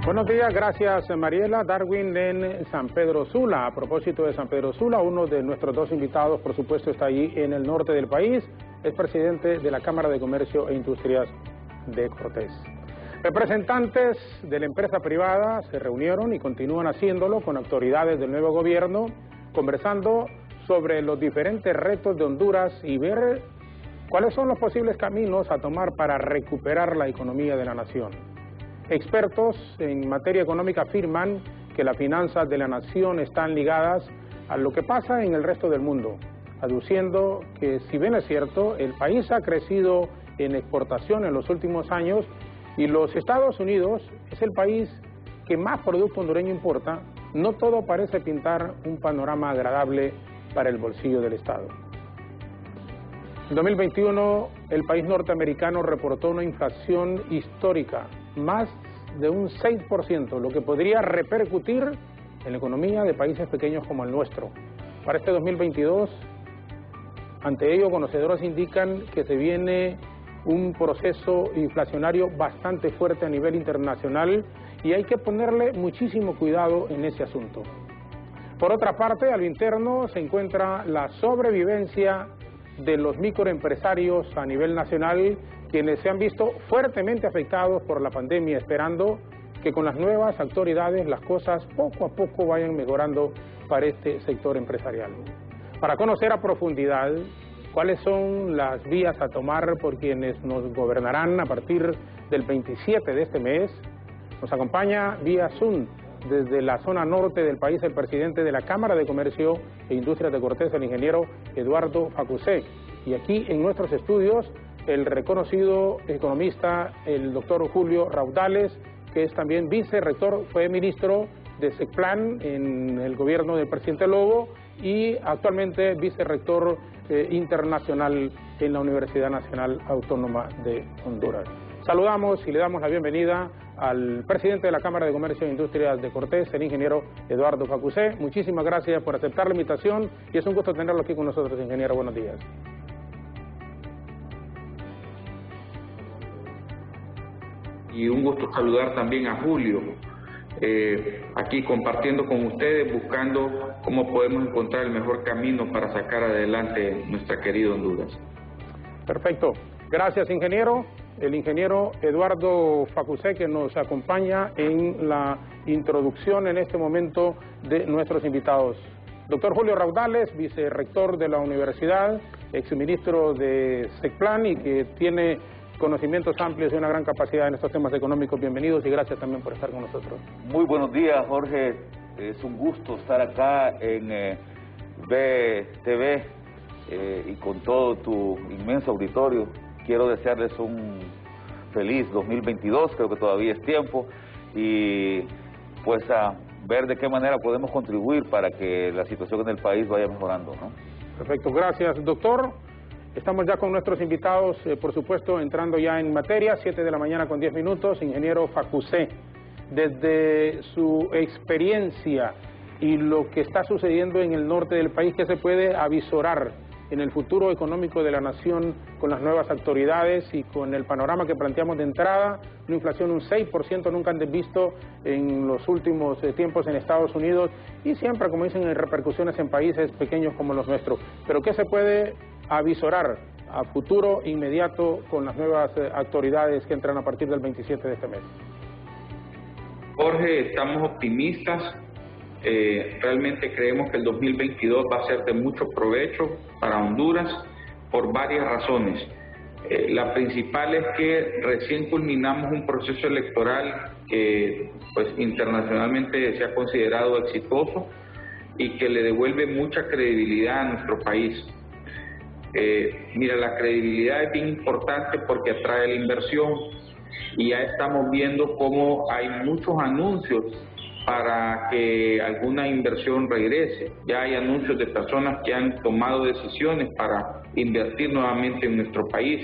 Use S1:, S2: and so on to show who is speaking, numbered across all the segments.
S1: Buenos días, gracias Mariela. Darwin en San Pedro Sula. A propósito de San Pedro Sula, uno de nuestros dos invitados, por supuesto, está allí en el norte del país. Es presidente de la Cámara de Comercio e Industrias de Cortés. Representantes de la empresa privada se reunieron y continúan haciéndolo con autoridades del nuevo gobierno, conversando sobre los diferentes retos de Honduras y ver cuáles son los posibles caminos a tomar para recuperar la economía de la nación. Expertos en materia económica afirman que las finanzas de la nación están ligadas a lo que pasa en el resto del mundo, aduciendo que, si bien es cierto, el país ha crecido en exportación en los últimos años y los Estados Unidos es el país que más producto hondureño importa, no todo parece pintar un panorama agradable para el bolsillo del Estado. En 2021, el país norteamericano reportó una inflación histórica, más de un 6%, lo que podría repercutir en la economía de países pequeños como el nuestro. Para este 2022, ante ello, conocedores indican que se viene un proceso inflacionario bastante fuerte a nivel internacional y hay que ponerle muchísimo cuidado en ese asunto. Por otra parte, a lo interno se encuentra la sobrevivencia de los microempresarios a nivel nacional, quienes se han visto fuertemente afectados por la pandemia, esperando que con las nuevas autoridades las cosas poco a poco vayan mejorando para este sector empresarial. Para conocer a profundidad cuáles son las vías a tomar por quienes nos gobernarán a partir del 27 de este mes, nos acompaña vía Zoom desde la zona norte del país el presidente de la Cámara de Comercio e Industrias de Cortés, el ingeniero Eduardo Facusé. Y aquí en nuestros estudios el reconocido economista, el doctor Julio Raudales, que es también vicerrector, fue ministro de SECPLAN en el gobierno del presidente Lobo y actualmente vicerrector internacional en la Universidad Nacional Autónoma de Honduras. Saludamos y le damos la bienvenida al presidente de la Cámara de Comercio e Industrias de Cortés, el ingeniero Eduardo Facusé. Muchísimas gracias por aceptar la invitación y es un gusto tenerlo aquí con nosotros, ingeniero. Buenos días.
S2: Y un gusto saludar también a Julio, aquí compartiendo con ustedes, buscando cómo podemos encontrar el mejor camino para sacar adelante nuestra querida Honduras.
S1: Perfecto. Gracias, ingeniero. El ingeniero Eduardo Facusé, que nos acompaña en la introducción en este momento de nuestros invitados. Doctor Julio Raudales, vicerrector de la universidad, exministro de SECPLAN y que tiene conocimientos amplios y una gran capacidad en estos temas económicos. Bienvenidos y gracias también por estar con nosotros.
S3: Muy buenos días, Jorge. Es un gusto estar acá en BTV y con todo tu inmenso auditorio. Quiero desearles un feliz 2022, creo que todavía es tiempo, y pues a ver de qué manera podemos contribuir para que la situación en el país vaya mejorando, ¿no?
S1: Perfecto, gracias, doctor. Estamos ya con nuestros invitados, por supuesto, entrando ya en materia, 7 de la mañana con 10 minutos, ingeniero Facusé, desde su experiencia y lo que está sucediendo en el norte del país, ¿qué se puede avisorar en el futuro económico de la nación con las nuevas autoridades y con el panorama que planteamos de entrada? Una inflación un 6%, nunca antes visto en los últimos tiempos en Estados Unidos y siempre, como dicen, hay repercusiones en países pequeños como los nuestros. Pero ¿qué se puede avisorar a futuro inmediato con las nuevas autoridades que entran a partir del 27 de este mes?
S2: Jorge, estamos optimistas. Realmente creemos que el 2022 va a ser de mucho provecho para Honduras por varias razones. La principal es que recién culminamos un proceso electoral que pues internacionalmente se ha considerado exitoso y que le devuelve mucha credibilidad a nuestro país. Mira, la credibilidad es bien importante porque atrae la inversión y ya estamos viendo cómo hay muchos anuncios para que alguna inversión regrese. Ya hay anuncios de personas que han tomado decisiones para invertir nuevamente en nuestro país.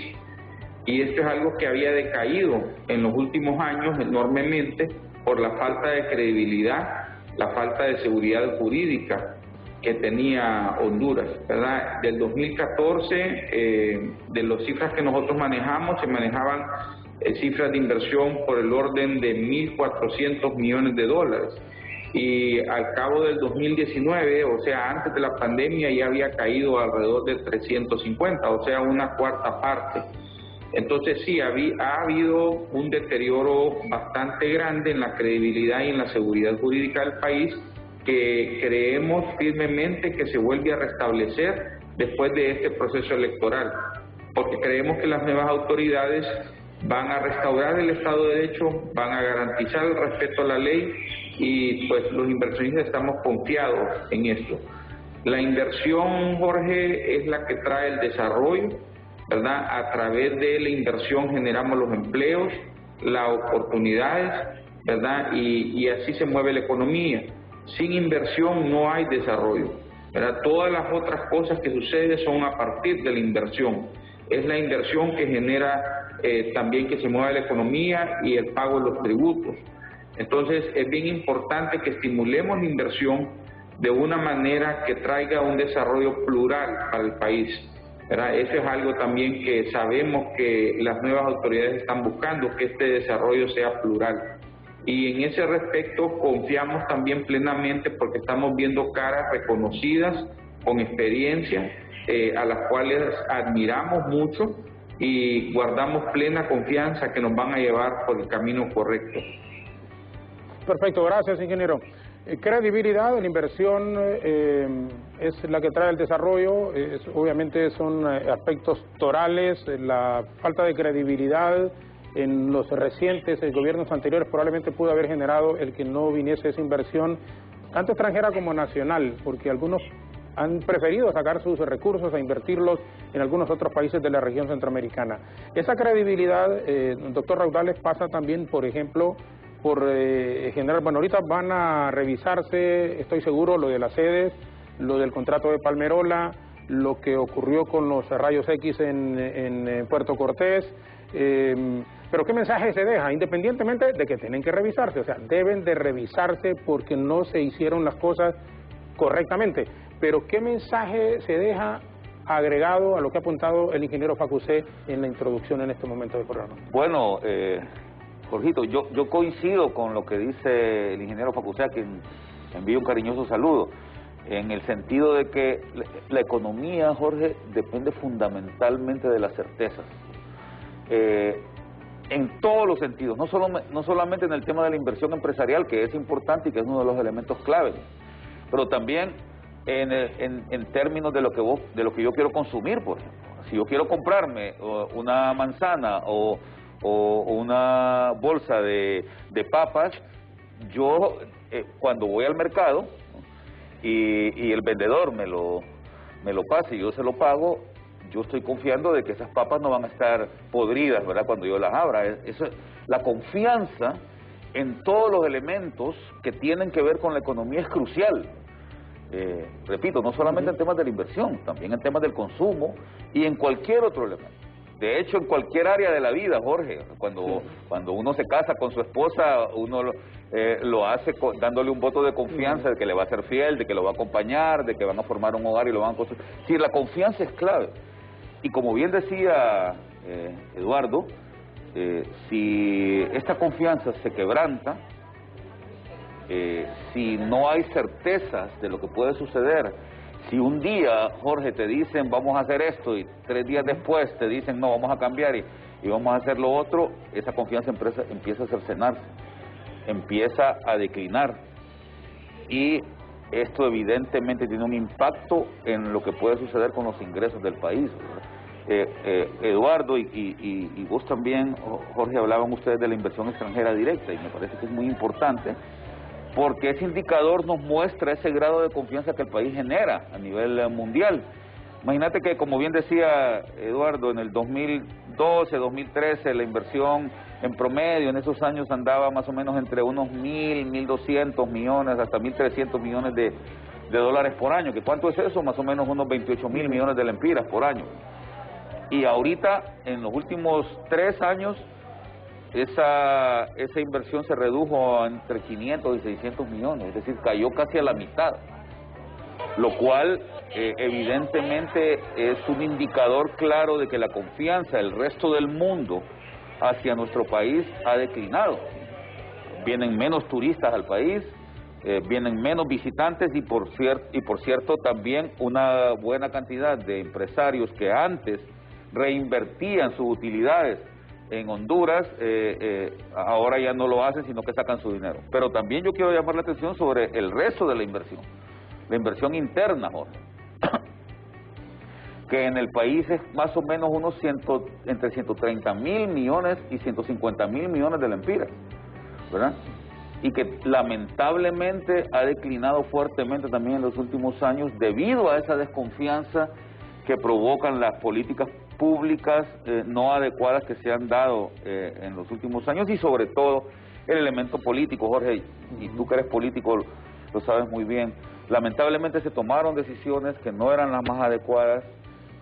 S2: Y esto es algo que había decaído en los últimos años enormemente por la falta de credibilidad, la falta de seguridad jurídica que tenía Honduras, ¿verdad? Del 2014, de las cifras que nosotros manejamos, se manejaban cifras de inversión por el orden de 1.400 millones de dólares. Y al cabo del 2019, o sea, antes de la pandemia, ya había caído alrededor de 350, o sea, una cuarta parte. Entonces sí, ha habido un deterioro bastante grande en la credibilidad y en la seguridad jurídica del país, que creemos firmemente que se vuelve a restablecer después de este proceso electoral, porque creemos que las nuevas autoridades van a restaurar el Estado de Derecho, van a garantizar el respeto a la ley, y pues los inversionistas estamos confiados en esto. La inversión, Jorge, es la que trae el desarrollo, ¿verdad? A través de la inversión generamos los empleos, las oportunidades, ¿verdad? Y así se mueve la economía. Sin inversión no hay desarrollo, ¿verdad? Todas las otras cosas que suceden son a partir de la inversión. Es la inversión que genera también que se mueva la economía y el pago de los tributos. Entonces es bien importante que estimulemos la inversión de una manera que traiga un desarrollo plural para el país, ¿verdad? Eso es algo también que sabemos que las nuevas autoridades están buscando, que este desarrollo sea plural. Y en ese respecto confiamos también plenamente, porque estamos viendo caras reconocidas, con experiencia, a las cuales admiramos mucho y guardamos plena confianza que nos van a llevar por el camino correcto.
S1: Perfecto, gracias, ingeniero. Credibilidad, la inversión es la que trae el desarrollo, obviamente son aspectos torales, la falta de credibilidad en los recientes gobiernos anteriores probablemente pudo haber generado el que no viniese esa inversión, tanto extranjera como nacional, porque algunos han preferido sacar sus recursos a invertirlos en algunos otros países de la región centroamericana. Esa credibilidad, doctor Raudales, pasa también, por ejemplo, por generar, bueno, ahorita van a revisarse, estoy seguro, lo de las sedes, lo del contrato de Palmerola, lo que ocurrió con los rayos X en Puerto Cortés, pero ¿qué mensaje se deja? Independientemente de que tienen que revisarse, o sea, deben de revisarse porque no se hicieron las cosas correctamente, pero ¿qué mensaje se deja agregado a lo que ha apuntado el ingeniero Facusé en la introducción en este momento del programa?
S3: Bueno, Jorgito, yo coincido con lo que dice el ingeniero Facusé, a quien envío un cariñoso saludo, en el sentido de que la economía, Jorge, depende fundamentalmente de las certezas, en todos los sentidos, no solamente en el tema de la inversión empresarial, que es importante y que es uno de los elementos claves, pero también en términos de lo que yo quiero consumir, por ejemplo. Si yo quiero comprarme una manzana o una bolsa de papas, yo cuando voy al mercado y el vendedor me lo pasa y yo se lo pago, yo estoy confiando de que esas papas no van a estar podridas, ¿verdad?, cuando yo las abra. La confianza en todos los elementos que tienen que ver con la economía es crucial. Repito, no solamente en temas de la inversión, también en temas del consumo y en cualquier otro elemento. De hecho, en cualquier área de la vida, Jorge, cuando uno se casa con su esposa, uno lo hace dándole un voto de confianza de que le va a ser fiel, de que lo va a acompañar, de que van a formar un hogar y lo van a construir. Sí, la confianza es clave. Y como bien decía Eduardo, si esta confianza se quebranta, si no hay certezas de lo que puede suceder, si un día, Jorge, te dicen vamos a hacer esto y 3 días después te dicen no, vamos a cambiar y vamos a hacer lo otro, esa confianza empieza a cercenarse, empieza a declinar, y esto evidentemente tiene un impacto en lo que puede suceder con los ingresos del país. Eduardo y vos también, Jorge, hablaban ustedes de la inversión extranjera directa, y me parece que es muy importante, porque ese indicador nos muestra ese grado de confianza que el país genera a nivel mundial. Imagínate que, como bien decía Eduardo, en el 2012, 2013, la inversión en promedio en esos años andaba más o menos entre unos 1.200 millones hasta 1.300 millones de dólares por año. ¿Que cuánto es eso? Más o menos unos 28.000 millones de lempiras por año. Y ahorita, en los últimos 3 años, esa inversión se redujo a entre 500 y 600 millones, es decir, cayó casi a la mitad, lo cual evidentemente es un indicador claro de que la confianza del resto del mundo hacia nuestro país ha declinado. Vienen menos turistas al país, vienen menos visitantes y por cierto también una buena cantidad de empresarios que antes reinvertían sus utilidades en Honduras, ahora ya no lo hacen, sino que sacan su dinero. Pero también yo quiero llamar la atención sobre el resto de la inversión interna, Jorge, que en el país es más o menos entre 130.000 millones y 150.000 millones de lempiras, ¿verdad? Y que lamentablemente ha declinado fuertemente también en los últimos años debido a esa desconfianza que provocan las políticas públicas no adecuadas que se han dado en los últimos años y sobre todo el elemento político, Jorge, y tú que eres político lo sabes muy bien. Lamentablemente se tomaron decisiones que no eran las más adecuadas,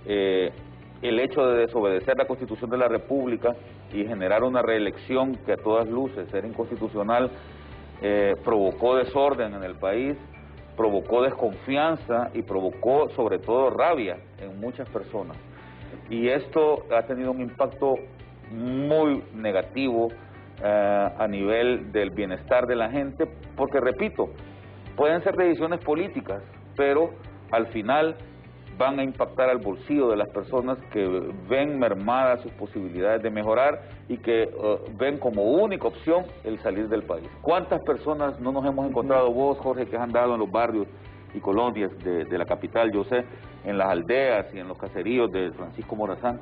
S3: el hecho de desobedecer la Constitución de la República y generar una reelección que a todas luces era inconstitucional, provocó desorden en el país, provocó desconfianza y provocó sobre todo rabia en muchas personas. Y esto ha tenido un impacto muy negativo a nivel del bienestar de la gente, porque repito, pueden ser decisiones políticas, pero al final van a impactar al bolsillo de las personas que ven mermadas sus posibilidades de mejorar y que ven como única opción el salir del país. ¿Cuántas personas no nos hemos encontrado, vos, Jorge, que has andado en los barrios y colonias de la capital, yo sé, en las aldeas y en los caseríos de Francisco Morazán?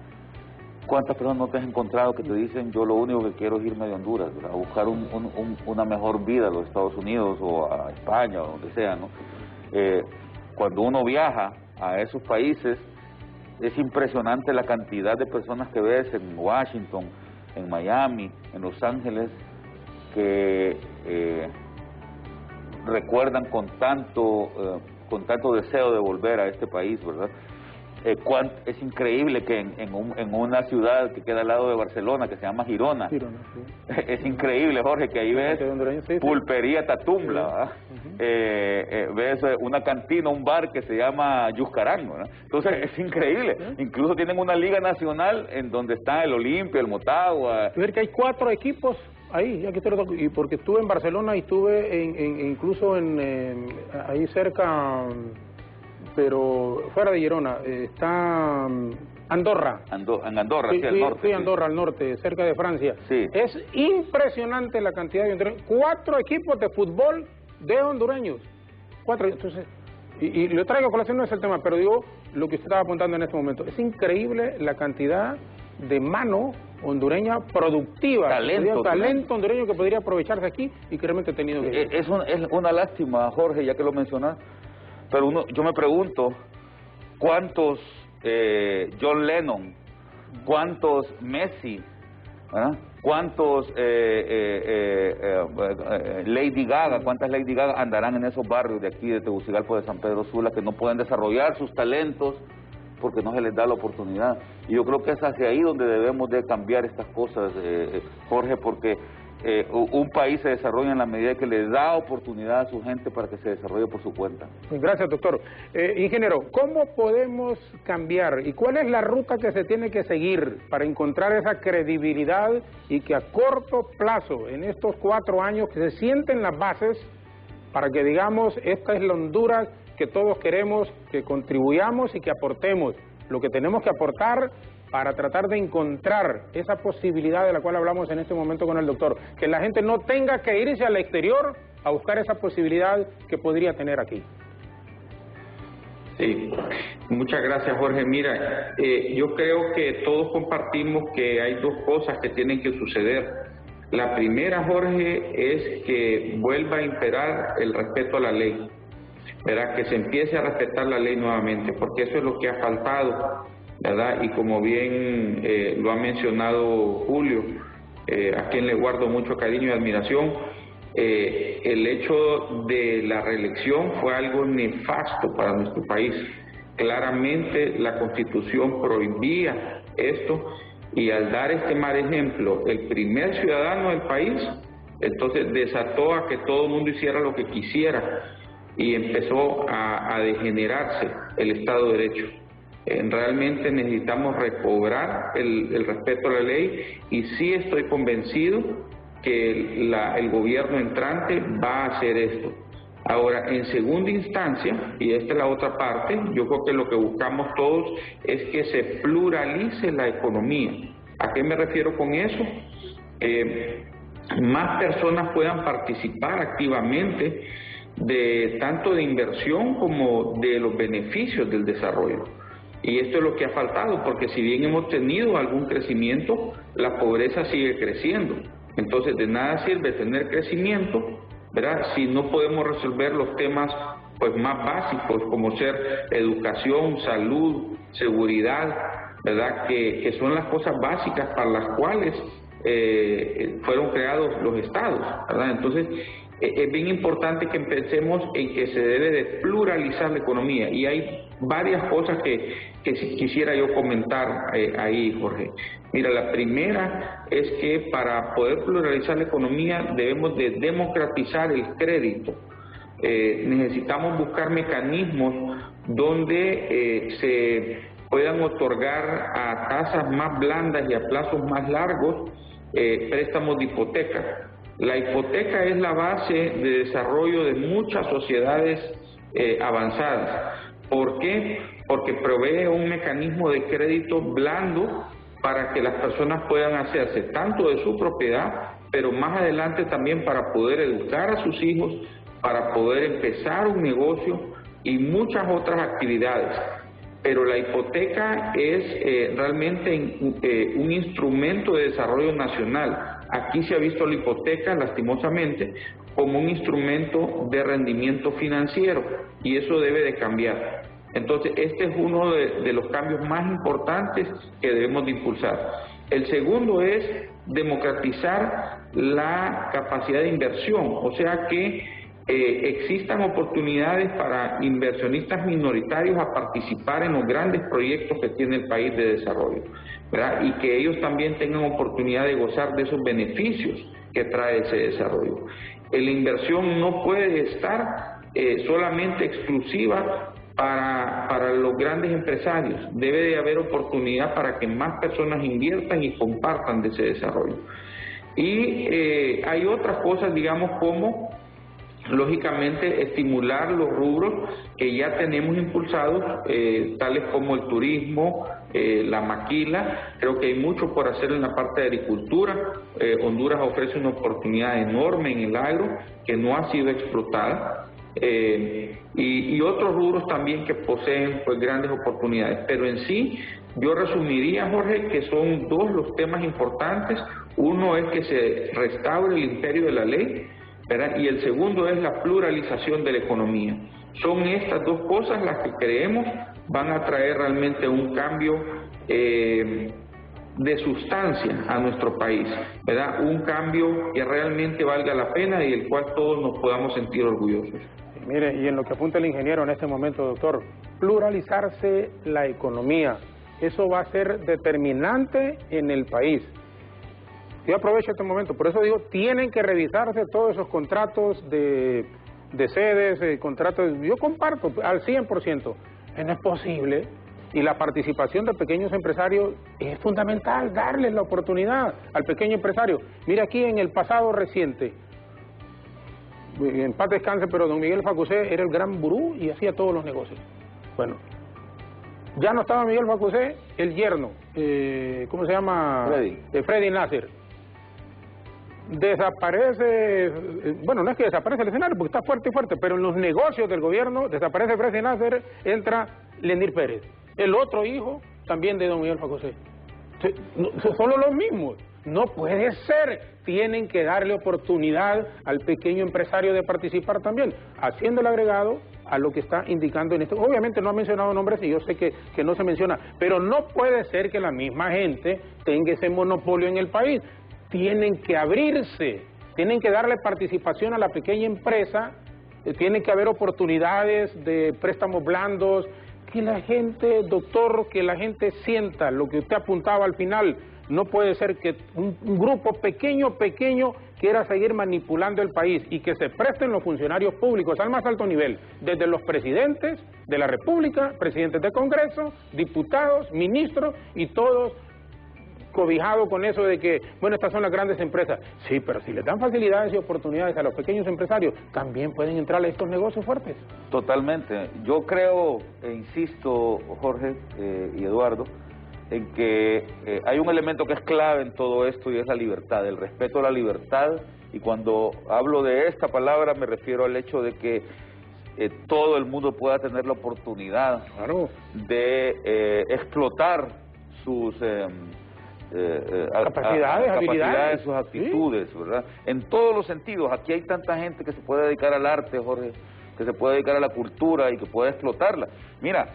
S3: ¿Cuántas personas no te has encontrado que te dicen, yo lo único que quiero es irme de Honduras, a buscar una mejor vida a los Estados Unidos o a España o donde sea, ¿no? Cuando uno viaja a esos países, es impresionante la cantidad de personas que ves en Washington, en Miami, en Los Ángeles, que recuerdan con tanto deseo de volver a este país, ¿verdad? Es increíble que en una ciudad que queda al lado de Barcelona, que se llama Girona, sí. Es increíble, Jorge, que ahí ves Pulpería Tatumbla, ves una cantina, un bar que se llama Yuscarán, ¿verdad? Entonces es increíble, incluso tienen una liga nacional en donde está el Olimpia, el Motagua.
S1: Ver que hay 4 equipos ahí, ya que y porque estuve en Barcelona y estuve incluso ahí cerca, pero fuera de Girona, está Andorra.
S3: En Andorra, sí, al norte.
S1: Sí, Andorra, al norte, cerca de Francia.
S3: Sí.
S1: Es impresionante la cantidad de hondureños. 4 equipos de fútbol de hondureños. 4, entonces, y lo traigo a colación, no es el tema, pero digo lo que usted estaba apuntando en este momento. Es increíble la cantidad de mano hondureña productiva, talento hondureño que podría aprovecharse aquí y que realmente ha tenido que ir.
S3: Es una lástima, Jorge, ya que lo mencionas. Pero yo me pregunto, ¿cuántos John Lennon, cuántos Messi, ¿verdad? cuántos Lady Gaga, cuántas Lady Gaga andarán en esos barrios de aquí, de Tegucigalpa, de San Pedro Sula, que no pueden desarrollar sus talentos porque no se les da la oportunidad? Y yo creo que es hacia ahí donde debemos de cambiar estas cosas, Jorge, porque un país se desarrolla en la medida que le da oportunidad a su gente para que se desarrolle por su cuenta.
S1: Gracias, doctor. Ingeniero, ¿cómo podemos cambiar y cuál es la ruta que se tiene que seguir para encontrar esa credibilidad y que a corto plazo, en estos 4 años, que se sienten las bases para que digamos, esta es la Honduras que todos queremos, que contribuyamos y que aportemos lo que tenemos que aportar para tratar de encontrar esa posibilidad de la cual hablamos en este momento con el doctor, que la gente no tenga que irse al exterior a buscar esa posibilidad que podría tener aquí?
S2: Sí, muchas gracias, Jorge. Mira, yo creo que todos compartimos que hay 2 cosas que tienen que suceder. La primera, Jorge, es que vuelva a imperar el respeto a la ley, ¿verdad? Que se empiece a respetar la ley nuevamente, porque eso es lo que ha faltado, ¿verdad? Y como bien lo ha mencionado Julio, a quien le guardo mucho cariño y admiración, el hecho de la reelección fue algo nefasto para nuestro país. Claramente la Constitución prohibía esto, y al dar este mal ejemplo, el primer ciudadano del país, entonces desató a que todo el mundo hiciera lo que quisiera y empezó a degenerarse el Estado de Derecho. Realmente necesitamos recobrar el respeto a la ley y sí estoy convencido que el gobierno entrante va a hacer esto. Ahora, en segunda instancia, y esta es la otra parte, yo creo que lo que buscamos todos es que se pluralice la economía. ¿A qué me refiero con eso? Más personas puedan participar activamente tanto de inversión como de los beneficios del desarrollo. Y esto es lo que ha faltado, porque si bien hemos tenido algún crecimiento, la pobreza sigue creciendo. Entonces, de nada sirve tener crecimiento, ¿verdad?, si no podemos resolver los temas pues más básicos, como ser educación, salud, seguridad, ¿verdad?, que son las cosas básicas para las cuales fueron creados los estados, ¿verdad? Entonces, es bien importante que pensemos en que se debe de pluralizar la economía, y hay varias cosas que quisiera yo comentar ahí, Jorge. Mira, la primera es que para poder pluralizar la economía debemos de democratizar el crédito. Necesitamos buscar mecanismos donde se puedan otorgar a tasas más blandas y a plazos más largos préstamos de hipoteca. La hipoteca es la base de desarrollo de muchas sociedades avanzadas. ¿Por qué? Porque provee un mecanismo de crédito blando para que las personas puedan hacerse tanto de su propiedad, pero más adelante también para poder educar a sus hijos, para poder empezar un negocio y muchas otras actividades. Pero la hipoteca es realmente un instrumento de desarrollo nacional. Aquí se ha visto la hipoteca, lastimosamente, como un instrumento de rendimiento financiero, y eso debe de cambiar. Entonces, este es uno de los cambios más importantes que debemos de impulsar. El segundo es democratizar la capacidad de inversión, o sea que existan oportunidades para inversionistas minoritarios a participar en los grandes proyectos que tiene el país de desarrollo, ¿verdad?, y que ellos también tengan oportunidad de gozar de esos beneficios que trae ese desarrollo. La inversión no puede estar solamente exclusiva para los grandes empresarios. Debe de haber oportunidad para que más personas inviertan y compartan de ese desarrollo. Y hay otras cosas, digamos, como lógicamente estimular los rubros que ya tenemos impulsados, tales como el turismo, la maquila. Creo que hay mucho por hacer en la parte de agricultura. Honduras ofrece una oportunidad enorme en el agro que no ha sido explotada, y otros rubros también que poseen pues grandes oportunidades. Pero en sí, yo resumiría, Jorge, que son dos los temas importantes. Uno es que se restaure el imperio de la ley, ¿verdad?, y el segundo es la pluralización de la economía. Son estas dos cosas las que creemos van a traer realmente un cambio de sustancia a nuestro país, ¿verdad?, un cambio que realmente valga la pena y del cual todos nos podamos sentir orgullosos.
S1: Mire, y en lo que apunta el ingeniero en este momento, doctor, pluralizarse la economía, eso va a ser determinante en el país. Yo aprovecho este momento, por eso digo, tienen que revisarse todos esos contratos de sedes, contratos. Yo comparto al 100%, no es posible, y la participación de pequeños empresarios es fundamental, darles la oportunidad al pequeño empresario. Mira, aquí en el pasado reciente, en paz descanse, pero don Miguel Facusé era el gran gurú y hacía todos los negocios. Bueno, ya no estaba Miguel Facusé, el yerno, ¿cómo se llama? Freddy Nasser. Desaparece, bueno, no es que desaparece el escenario porque está fuerte y fuerte, pero en los negocios del gobierno desaparece Freddy Nasser, entra Lenir Pérez, el otro hijo también de don Miguel Facusé. Son los mismos. No puede ser, tienen que darle oportunidad al pequeño empresario de participar también, haciendo el agregado a lo que está indicando en esto. Obviamente no ha mencionado nombres y yo sé que no se menciona, pero no puede ser que la misma gente tenga ese monopolio en el país. Tienen que abrirse, tienen que darle participación a la pequeña empresa, tienen que haber oportunidades de préstamos blandos, que la gente, doctor, que la gente sienta lo que usted apuntaba al final, No puede ser que un grupo pequeño quiera seguir manipulando el país y que se presten los funcionarios públicos al más alto nivel, desde los presidentes de la República, presidentes de Congreso, diputados, ministros y todos cobijados con eso de que, bueno, estas son las grandes empresas. Sí, pero si les dan facilidades y oportunidades a los pequeños empresarios, también pueden entrar a estos negocios fuertes.
S3: Totalmente. Yo creo, e insisto, Jorge y Eduardo, en que hay un elemento que es clave en todo esto y es la libertad, el respeto a la libertad, y cuando hablo de esta palabra me refiero al hecho de que todo el mundo pueda tener la oportunidad de explotar sus
S1: capacidades, habilidades,
S3: sus actitudes, ¿sí? ¿Verdad? En todos los sentidos. Aquí hay tanta gente que se puede dedicar al arte, Jorge, que se puede dedicar a la cultura y que puede explotarla. Mira,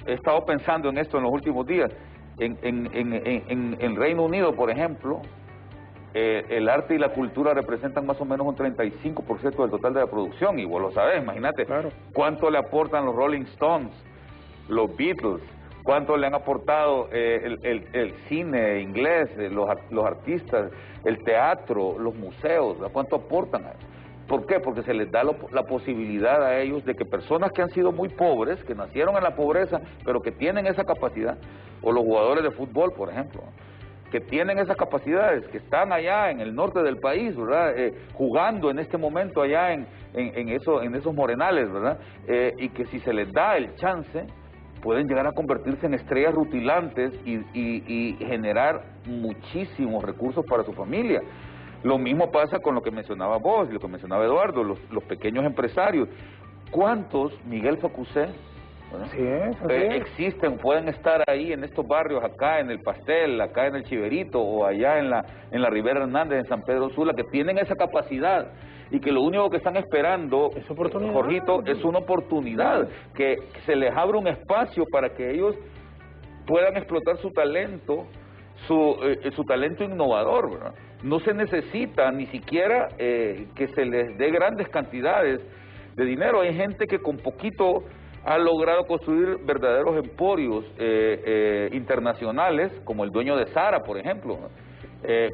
S3: he estado pensando en esto en los últimos días. En Reino Unido, por ejemplo, el arte y la cultura representan más o menos un 35% del total de la producción, y vos lo sabés, imagínate,
S1: claro,
S3: cuánto le aportan los Rolling Stones, los Beatles, cuánto le han aportado el cine inglés, los artistas, el teatro, los museos, cuánto aportan. ¿Por qué? Porque se les da la posibilidad a ellos de que personas que han sido muy pobres, que nacieron en la pobreza, pero que tienen esa capacidad, o los jugadores de fútbol, por ejemplo, que tienen esas capacidades, que están allá en el norte del país, ¿verdad? Jugando en este momento allá en esos morenales, ¿verdad? Y que si se les da el chance, pueden llegar a convertirse en estrellas rutilantes y generar muchísimos recursos para su familia. Lo mismo pasa con lo que mencionaba vos, lo que mencionaba Eduardo, los pequeños empresarios. ¿Cuántos, Miguel Facusé, existen, pueden estar ahí en estos barrios, acá en el Pastel, acá en el Chiverito, o allá en la Rivera Hernández, en San Pedro Sula, que tienen esa capacidad y que lo único que están esperando, Jorgito, es una oportunidad, que se les abra un espacio para que ellos puedan explotar su talento, su talento innovador, ¿verdad? No se necesita ni siquiera que se les dé grandes cantidades de dinero. Hay gente que con poquito ha logrado construir verdaderos emporios internacionales, como el dueño de Zara, por ejemplo,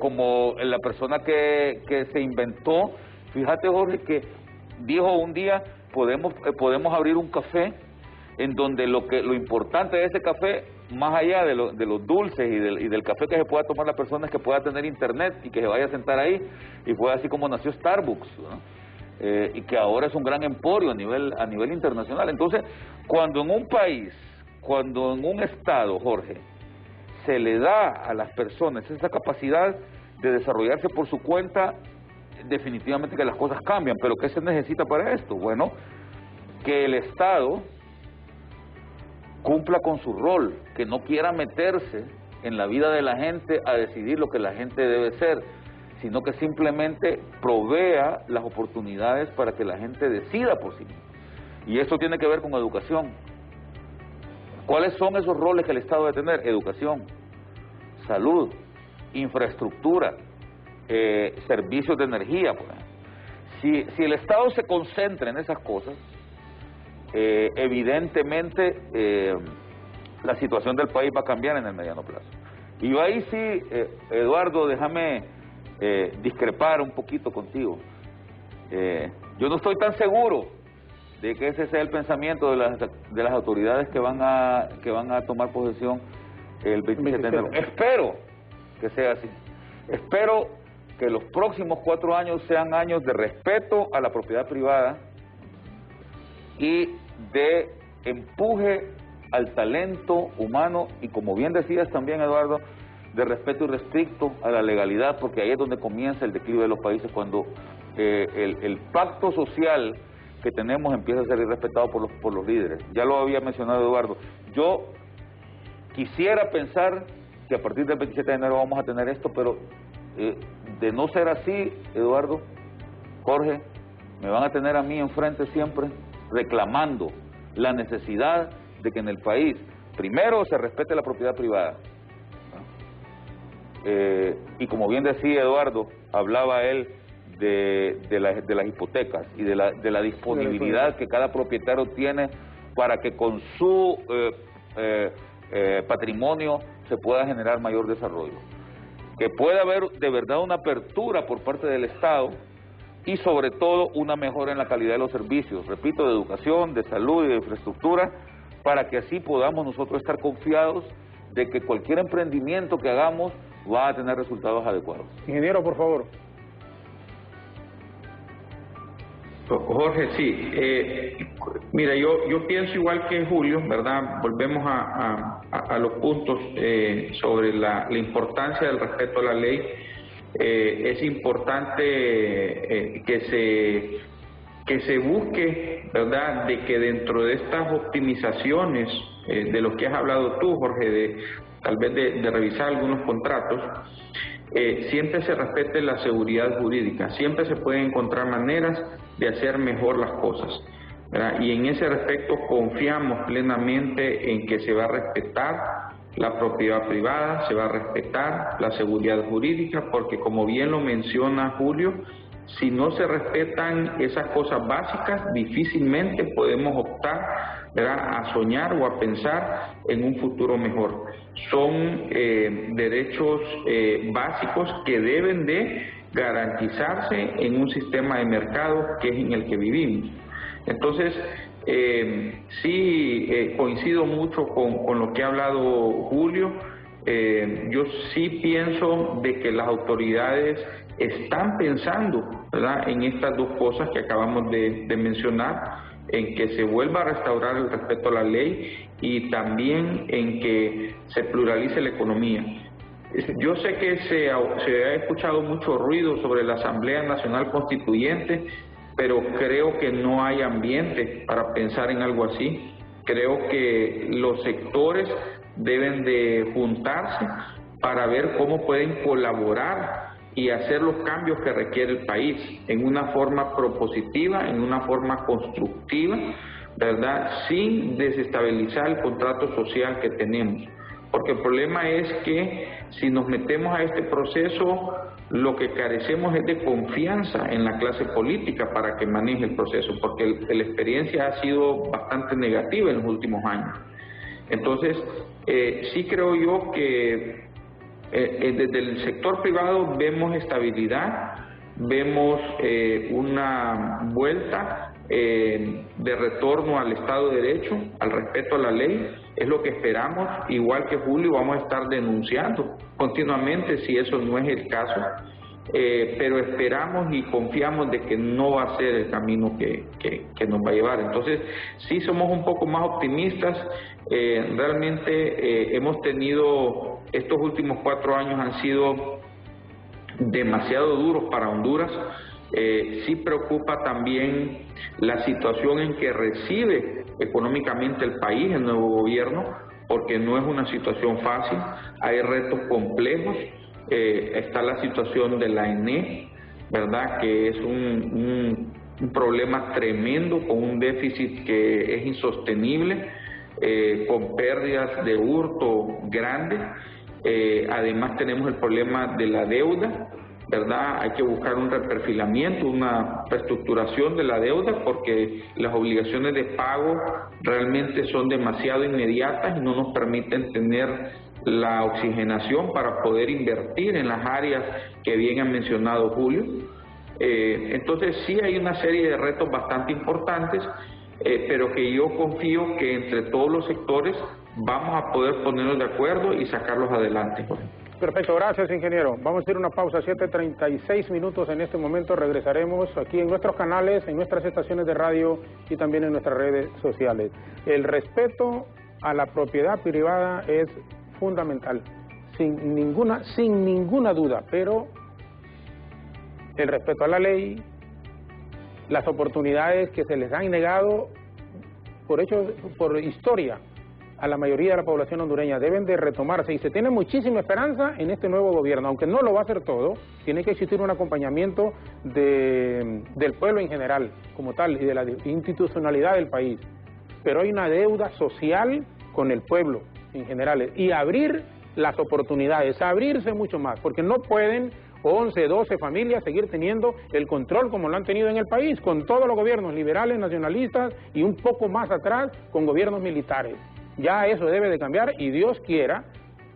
S3: como la persona que se inventó. Fíjate, Jorge, que dijo un día, podemos abrir un café en donde lo importante de ese café, más allá de los dulces y del café que se pueda tomar la persona, es que pueda tener internet y que se vaya a sentar ahí, y fue así como nació Starbucks, ¿no? Y que ahora es un gran emporio a nivel internacional. Entonces, cuando en un país, cuando en un estado, Jorge, se le da a las personas esa capacidad de desarrollarse por su cuenta, definitivamente que las cosas cambian. Pero ¿qué se necesita para esto? Bueno, que el Estado cumpla con su rol, que no quiera meterse en la vida de la gente a decidir lo que la gente debe ser, sino que simplemente provea las oportunidades para que la gente decida por sí misma. Y esto tiene que ver con educación. ¿Cuáles son esos roles que el Estado debe tener? Educación, salud, infraestructura, servicios de energía, por ejemplo. Si el Estado se concentra en esas cosas, evidentemente la situación del país va a cambiar en el mediano plazo. Y yo ahí sí, Eduardo, déjame discrepar un poquito contigo. Yo no estoy tan seguro de que ese sea el pensamiento de las autoridades que van a tomar posesión el 27 de enero. Espero que sea así. Espero que los próximos 4 años sean años de respeto a la propiedad privada y de empuje al talento humano, y como bien decías también, Eduardo, de respeto irrestricto a la legalidad, porque ahí es donde comienza el declive de los países, cuando el pacto social que tenemos empieza a ser irrespetado por los líderes. Ya lo había mencionado Eduardo. Yo quisiera pensar que a partir del 27 de enero vamos a tener esto, pero de no ser así, Eduardo, Jorge, me van a tener a mí enfrente siempre reclamando la necesidad de que en el país primero se respete la propiedad privada, y como bien decía Eduardo, hablaba él de las hipotecas y de la disponibilidad que cada propietario tiene para que con su patrimonio se pueda generar mayor desarrollo. Que pueda haber de verdad una apertura por parte del Estado y sobre todo una mejora en la calidad de los servicios, repito, de educación, de salud y de infraestructura, para que así podamos nosotros estar confiados de que cualquier emprendimiento que hagamos va a tener resultados adecuados.
S1: Ingeniero, por favor.
S2: Jorge, sí. Mira, yo pienso igual que Julio, ¿verdad? Volvemos a los puntos sobre la importancia del respeto a la ley. Es importante que se busque, ¿verdad?, de que dentro de estas optimizaciones de lo que has hablado tú, Jorge, tal vez de revisar algunos contratos, siempre se respete la seguridad jurídica, siempre se pueden encontrar maneras de hacer mejor las cosas, ¿verdad? Y en ese respecto confiamos plenamente en que se va a respetar la propiedad privada, se va a respetar la seguridad jurídica, porque como bien lo menciona Julio, si no se respetan esas cosas básicas, difícilmente podemos optar, ¿verdad?, a soñar o a pensar en un futuro mejor. Son derechos básicos que deben de garantizarse en un sistema de mercado que es en el que vivimos. Entonces, sí coincido mucho con lo que ha hablado Julio. Yo sí pienso de que las autoridades están pensando, ¿verdad?, en estas dos cosas que acabamos de mencionar, en que se vuelva a restaurar el respeto a la ley y también en que se pluralice la economía. Yo sé que se ha escuchado mucho ruido sobre la Asamblea Nacional Constituyente, pero creo que no hay ambiente para pensar en algo así. Creo que los sectores deben de juntarse para ver cómo pueden colaborar y hacer los cambios que requiere el país en una forma propositiva, en una forma constructiva, ¿verdad?, sin desestabilizar el contrato social que tenemos. Porque el problema es que si nos metemos a este proceso, lo que carecemos es de confianza en la clase política para que maneje el proceso, porque la experiencia ha sido bastante negativa en los últimos años. Entonces, sí creo yo que desde el sector privado vemos estabilidad, vemos una vuelta de retorno al Estado de Derecho, al respeto a la ley. Es lo que esperamos. Igual que Julio, vamos a estar denunciando continuamente si eso no es el caso, pero esperamos y confiamos de que no va a ser el camino que nos va a llevar. Entonces, sí somos un poco más optimistas. Realmente hemos tenido, estos últimos 4 años han sido demasiado duros para Honduras. Sí preocupa también la situación en que recibe económicamente el país, el nuevo gobierno, porque no es una situación fácil, hay retos complejos. Está la situación de la ENE, ¿verdad?, que es un problema tremendo, con un déficit que es insostenible, con pérdidas de hurto grandes. Además tenemos el problema de la deuda, ¿verdad? Hay que buscar un reperfilamiento, una reestructuración de la deuda, porque las obligaciones de pago realmente son demasiado inmediatas y no nos permiten tener la oxigenación para poder invertir en las áreas que bien ha mencionado Julio. Entonces sí hay una serie de retos bastante importantes, pero que yo confío que entre todos los sectores vamos a poder ponernos de acuerdo y sacarlos adelante.
S1: Perfecto, gracias, ingeniero. Vamos a hacer una pausa, 7:36 minutos en este momento. Regresaremos aquí en nuestros canales, en nuestras estaciones de radio y también en nuestras redes sociales. El respeto a la propiedad privada es fundamental, sin ninguna duda, pero el respeto a la ley, las oportunidades que se les han negado por historia a la mayoría de la población hondureña deben de retomarse, y se tiene muchísima esperanza en este nuevo gobierno, aunque no lo va a hacer todo. Tiene que existir un acompañamiento del pueblo en general como tal y de la institucionalidad del país, pero hay una deuda social con el pueblo en general y abrir las oportunidades, abrirse mucho más, porque no pueden 11, 12 familias seguir teniendo el control como lo han tenido en el país, con todos los gobiernos liberales, nacionalistas y un poco más atrás con gobiernos militares. Ya eso debe de cambiar y Dios quiera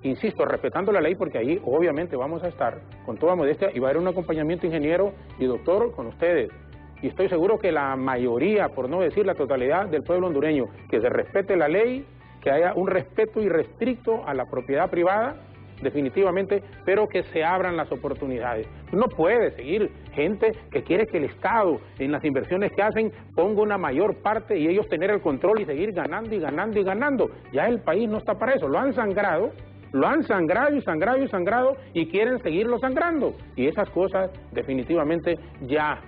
S1: insisto, respetando la ley, porque ahí obviamente vamos a estar con toda modestia y va a haber un acompañamiento ingeniero y doctor con ustedes. Y estoy seguro que la mayoría, por no decir la totalidad del pueblo hondureño, que se respete la ley, que haya un respeto irrestricto a la propiedad privada, definitivamente, pero que se abran las oportunidades. No puede seguir gente que quiere que el Estado, en las inversiones que hacen, ponga una mayor parte y ellos tener el control y seguir ganando y ganando y ganando. Ya el país no está para eso, lo han sangrado y sangrado y sangrado y quieren seguirlo sangrando. Y esas cosas definitivamente ya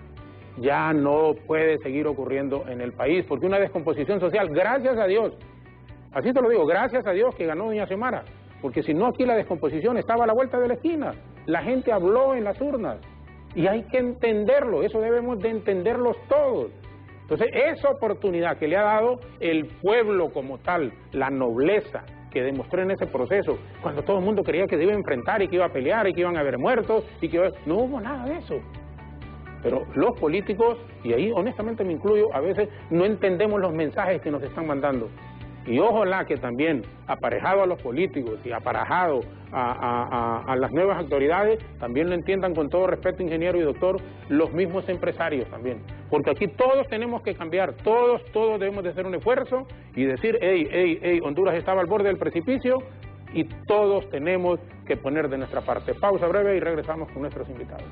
S1: no puede seguir ocurriendo en el país, porque una descomposición social, gracias a Dios, así te lo digo, gracias a Dios que ganó doña Xiomara, porque si no aquí la descomposición estaba a la vuelta de la esquina, la gente habló en las urnas, y hay que entenderlo, eso debemos de entenderlos todos. Entonces esa oportunidad que le ha dado el pueblo como tal, la nobleza que demostró en ese proceso, cuando todo el mundo creía que se iba a enfrentar y que iba a pelear y que iban a haber muertos, y que no hubo nada de eso. Pero los políticos, y ahí honestamente me incluyo, a veces no entendemos los mensajes que nos están mandando. Y ojalá que también, aparejado a los políticos y aparejado a las nuevas autoridades, también lo entiendan con todo respeto, ingeniero y doctor, los mismos empresarios también. Porque aquí todos tenemos que cambiar, todos debemos de hacer un esfuerzo y decir, hey, Honduras estaba al borde del precipicio y todos tenemos que poner de nuestra parte. Pausa breve y regresamos con nuestros invitados.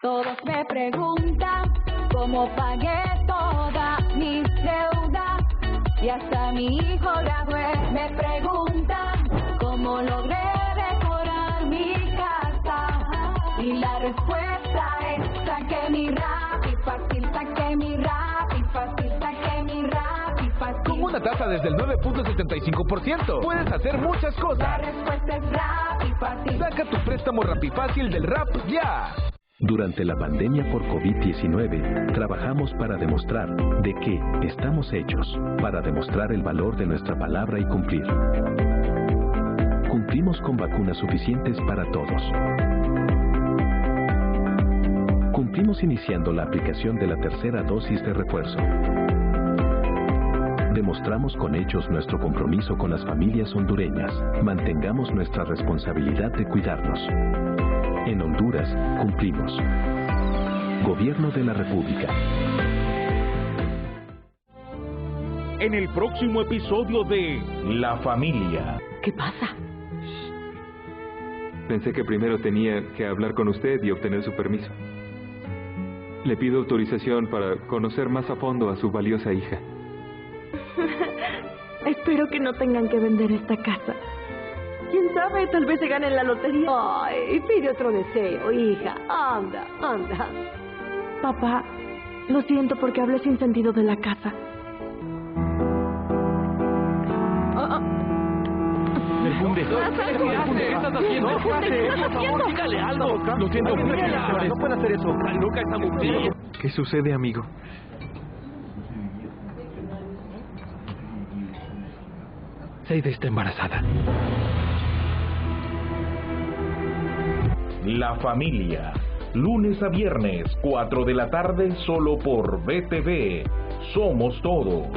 S4: Todos me preguntan cómo pagué todas mis deudas y hasta mi hijo gradué. Me preguntan cómo logré decorar mi casa y la respuesta es saqué mi rap y fácil, saqué mi rap y fácil, saqué mi rap y fácil.
S5: Con una tasa desde el 9.75%. Puedes hacer muchas cosas.
S4: La respuesta es rap y fácil.
S5: Saca tu préstamo Rapifácil del Rap ya.
S6: Durante la pandemia por COVID-19, trabajamos para demostrar de qué estamos hechos, para demostrar el valor de nuestra palabra y cumplir. Cumplimos con vacunas suficientes para todos. Cumplimos iniciando la aplicación de la tercera dosis de refuerzo. Demostramos con hechos nuestro compromiso con las familias hondureñas. Mantengamos nuestra responsabilidad de cuidarnos. En Honduras, cumplimos. Gobierno de la República.
S7: En el próximo episodio de La Familia.
S8: ¿Qué pasa?
S9: Pensé que primero tenía que hablar con usted y obtener su permiso. Le pido autorización para conocer más a fondo a su valiosa hija.
S8: Espero que no tengan que vender esta casa. ¿Quién sabe? Tal vez se gane en la lotería.
S10: Ay, pide otro deseo, hija. Anda.
S8: Papá, lo siento porque hablé sin sentido de la casa.
S5: ¿Qué estás haciendo? Por favor, dígale algo. Lo siento mucho. No puede hacer eso. Está loca esa mujer.
S9: ¿Qué sucede, amigo?
S5: Seide está embarazada.
S7: La Familia. Lunes a viernes, 4 de la tarde, solo por BTV. Somos todos.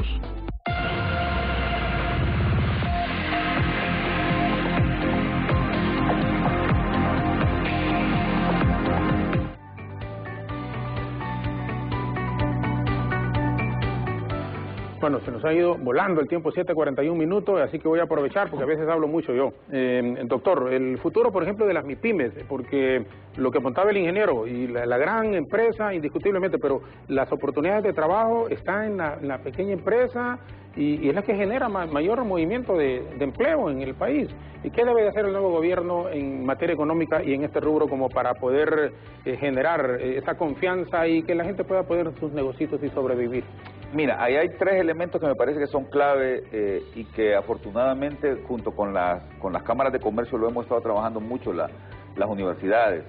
S1: Bueno, se nos ha ido volando el tiempo, 7:41 minutos, así que voy a aprovechar porque a veces hablo mucho yo. Doctor, el futuro, por ejemplo, de las MIPYMES, porque lo que apuntaba el ingeniero y la gran empresa, indiscutiblemente, pero las oportunidades de trabajo están en la pequeña empresa y es la que genera mayor movimiento de empleo en el país. ¿Y qué debe de hacer el nuevo gobierno en materia económica y en este rubro como para poder generar esa confianza y que la gente pueda poner sus negocios y sobrevivir?
S3: Mira, ahí hay tres elementos que me parece que son clave y que afortunadamente junto con las cámaras de comercio lo hemos estado trabajando mucho las universidades.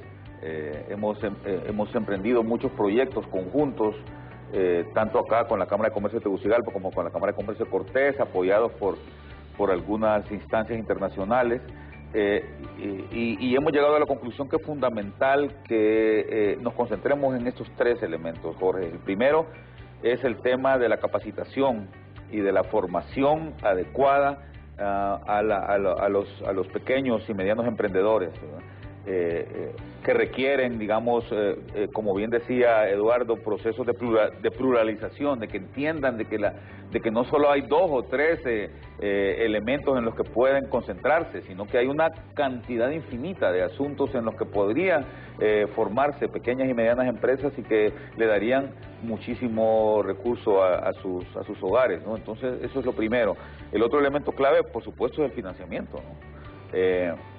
S3: Hemos emprendido muchos proyectos conjuntos, tanto acá con la Cámara de Comercio de Tegucigalpa como con la Cámara de Comercio de Cortés, apoyados por algunas instancias internacionales, y hemos llegado a la conclusión que es fundamental que nos concentremos en estos tres elementos, Jorge. El primero es el tema de la capacitación y de la formación adecuada a los pequeños y medianos emprendedores, que requieren, digamos, como bien decía Eduardo, procesos de pluralización, de que entiendan de que no solo hay 2 o 3 elementos en los que pueden concentrarse, sino que hay una cantidad infinita de asuntos en los que podrían formarse pequeñas y medianas empresas y que le darían muchísimo recurso a sus hogares, ¿no? Entonces, eso es lo primero. El otro elemento clave, por supuesto, es el financiamiento, ¿no?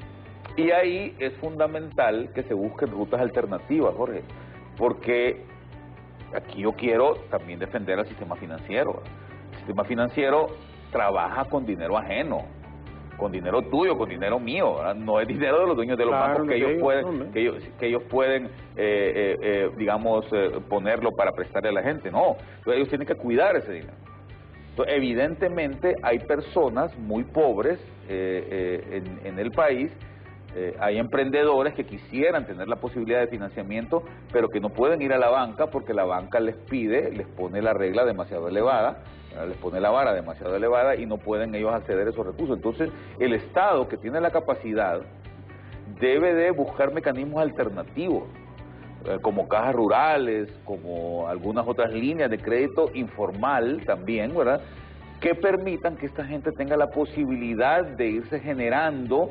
S3: Y ahí es fundamental que se busquen rutas alternativas, Jorge, porque aquí yo quiero también defender al sistema financiero. El sistema financiero trabaja con dinero ajeno, con dinero tuyo, con dinero mío, ¿verdad? No es dinero de los dueños de los bancos que ellos pueden, digamos, ponerlo para prestarle a la gente. No, entonces ellos tienen que cuidar ese dinero. Entonces, evidentemente hay personas muy pobres en el país. Hay emprendedores que quisieran tener la posibilidad de financiamiento, pero que no pueden ir a la banca porque la banca les pone la regla demasiado elevada, les pone la vara demasiado elevada y no pueden ellos acceder a esos recursos. Entonces, el Estado, que tiene la capacidad, debe de buscar mecanismos alternativos, como cajas rurales, como algunas otras líneas de crédito informal también, ¿verdad?, que permitan que esta gente tenga la posibilidad de irse generando.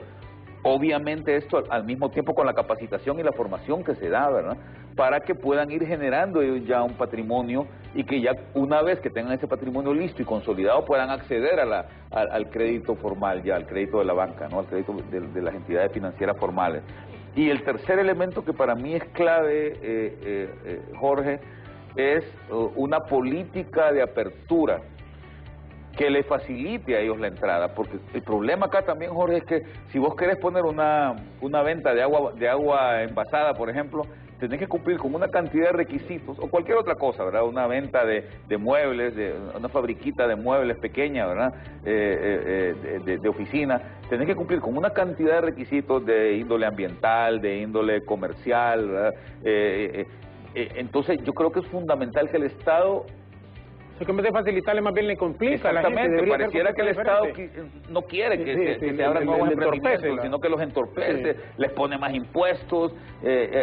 S3: Obviamente esto al mismo tiempo con la capacitación y la formación que se da, ¿verdad?, para que puedan ir generando ellos ya un patrimonio y que ya una vez que tengan ese patrimonio listo y consolidado puedan acceder al crédito formal, ya al crédito de la banca, ¿no?, al crédito de las entidades financieras formales. Y el tercer elemento que para mí es clave, Jorge, es una política de apertura que le facilite a ellos la entrada, porque el problema acá también, Jorge, es que si vos querés poner una venta de agua envasada, por ejemplo, tenés que cumplir con una cantidad de requisitos, o cualquier otra cosa, ¿verdad? Una venta de muebles, una fabriquita de muebles pequeña, ¿verdad?, de oficina, tenés que cumplir con una cantidad de requisitos de índole ambiental, de índole comercial, ¿verdad? Entonces, yo creo que es fundamental que el Estado...
S1: O sea, que en vez de facilitarle, más bien le complica a la gente.
S3: Exactamente, pareciera que el Estado no quiere que se abran nuevos emprendimientos, sino que los entorpece, les pone más impuestos,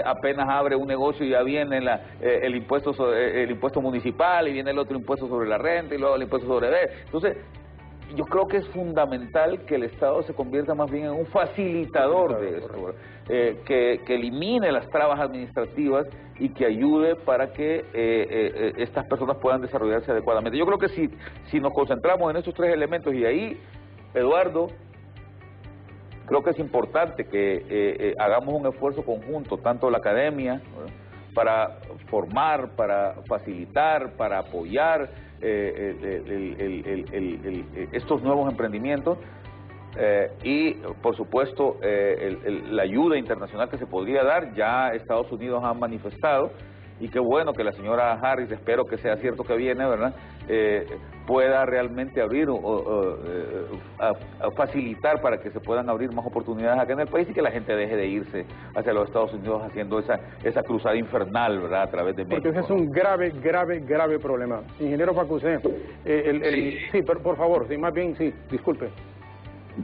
S3: apenas abre un negocio y ya viene el impuesto municipal, y viene el otro impuesto sobre la renta, y luego el impuesto sobre el... Entonces, yo creo que es fundamental que el Estado se convierta más bien en un facilitador de esto, que elimine las trabas administrativas y que ayude para que estas personas puedan desarrollarse adecuadamente. Yo creo que si nos concentramos en estos tres elementos, y ahí, Eduardo, creo que es importante que hagamos un esfuerzo conjunto, tanto la academia, para formar, para facilitar, para apoyar estos nuevos emprendimientos, y por supuesto la ayuda internacional que se podría dar. Ya Estados Unidos ha manifestado, y qué bueno que la señora Harris, espero que sea cierto que viene, ¿verdad?, pueda realmente abrir a facilitar para que se puedan abrir más oportunidades acá en el país y que la gente deje de irse hacia los Estados Unidos haciendo esa cruzada infernal, ¿verdad?, a través de México.
S1: Porque ese es un grave problema. Ingeniero Facusé, sí, por favor, sí, más bien, sí, disculpe.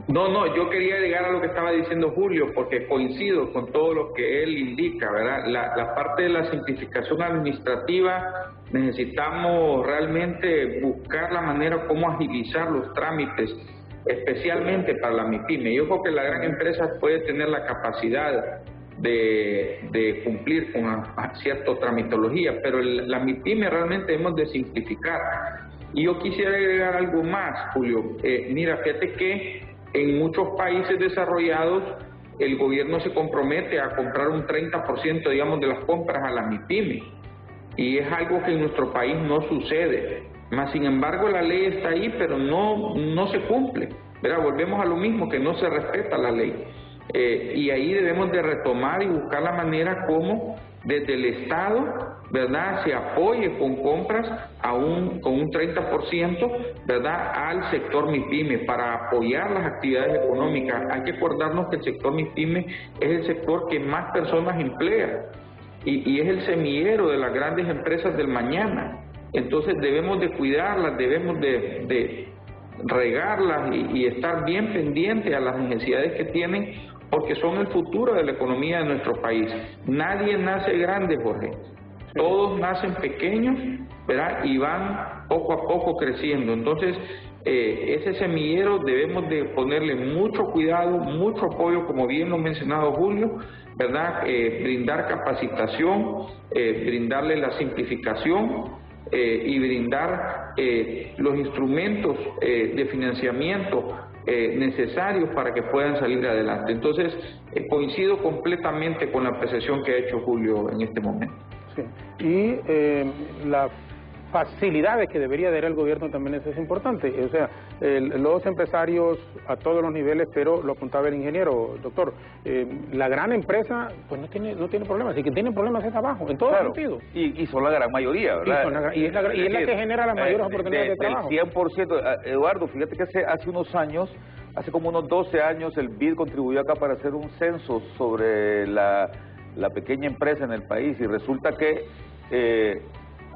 S2: No, yo quería llegar a lo que estaba diciendo Julio, porque coincido con todo lo que él indica, ¿verdad? La parte de la simplificación administrativa, necesitamos realmente buscar la manera como agilizar los trámites, especialmente para la MIPYME. Yo creo que la gran empresa puede tener la capacidad de cumplir con cierta tramitología, pero la MIPYME realmente debemos de simplificar. Y yo quisiera agregar algo más, Julio. Mira, fíjate que en muchos países desarrollados el gobierno se compromete a comprar un 30%, digamos, de las compras a la MIPYME, y es algo que en nuestro país no sucede. Más sin embargo, la ley está ahí, pero no se cumple, ¿verdad? Volvemos a lo mismo, que no se respeta la ley. Y ahí debemos de retomar y buscar la manera como desde el Estado, ¿verdad?, se apoye con compras con un 30%, ¿verdad?, al sector MIPYME para apoyar las actividades económicas. Hay que acordarnos que el sector MIPYME es el sector que más personas emplea y es el semillero de las grandes empresas del mañana. Entonces debemos de cuidarlas, debemos de regarlas y estar bien pendientes a las necesidades que tienen, porque son el futuro de la economía de nuestro país. Nadie nace grande, Jorge. Todos nacen pequeños, ¿verdad?, y van poco a poco creciendo. Entonces, ese semillero debemos de ponerle mucho cuidado, mucho apoyo, como bien lo ha mencionado Julio, ¿verdad?, brindar capacitación, brindarle la simplificación, y brindar los instrumentos de financiamiento necesarios para que puedan salir adelante. Entonces, coincido completamente con la apreciación que ha hecho Julio en este momento.
S1: Sí. Y las facilidades que debería dar el gobierno también es importante. O sea, los empresarios a todos los niveles, pero lo apuntaba el ingeniero, doctor, la gran empresa pues no tiene problemas, y que tiene problemas es abajo, en todo sentido.
S3: Y son la gran mayoría, ¿verdad?
S1: Y es la que genera las mayores oportunidades de trabajo.
S3: El 100%, Eduardo, fíjate que hace unos años, hace como unos 12 años, el BID contribuyó acá para hacer un censo sobre la pequeña empresa en el país, y resulta que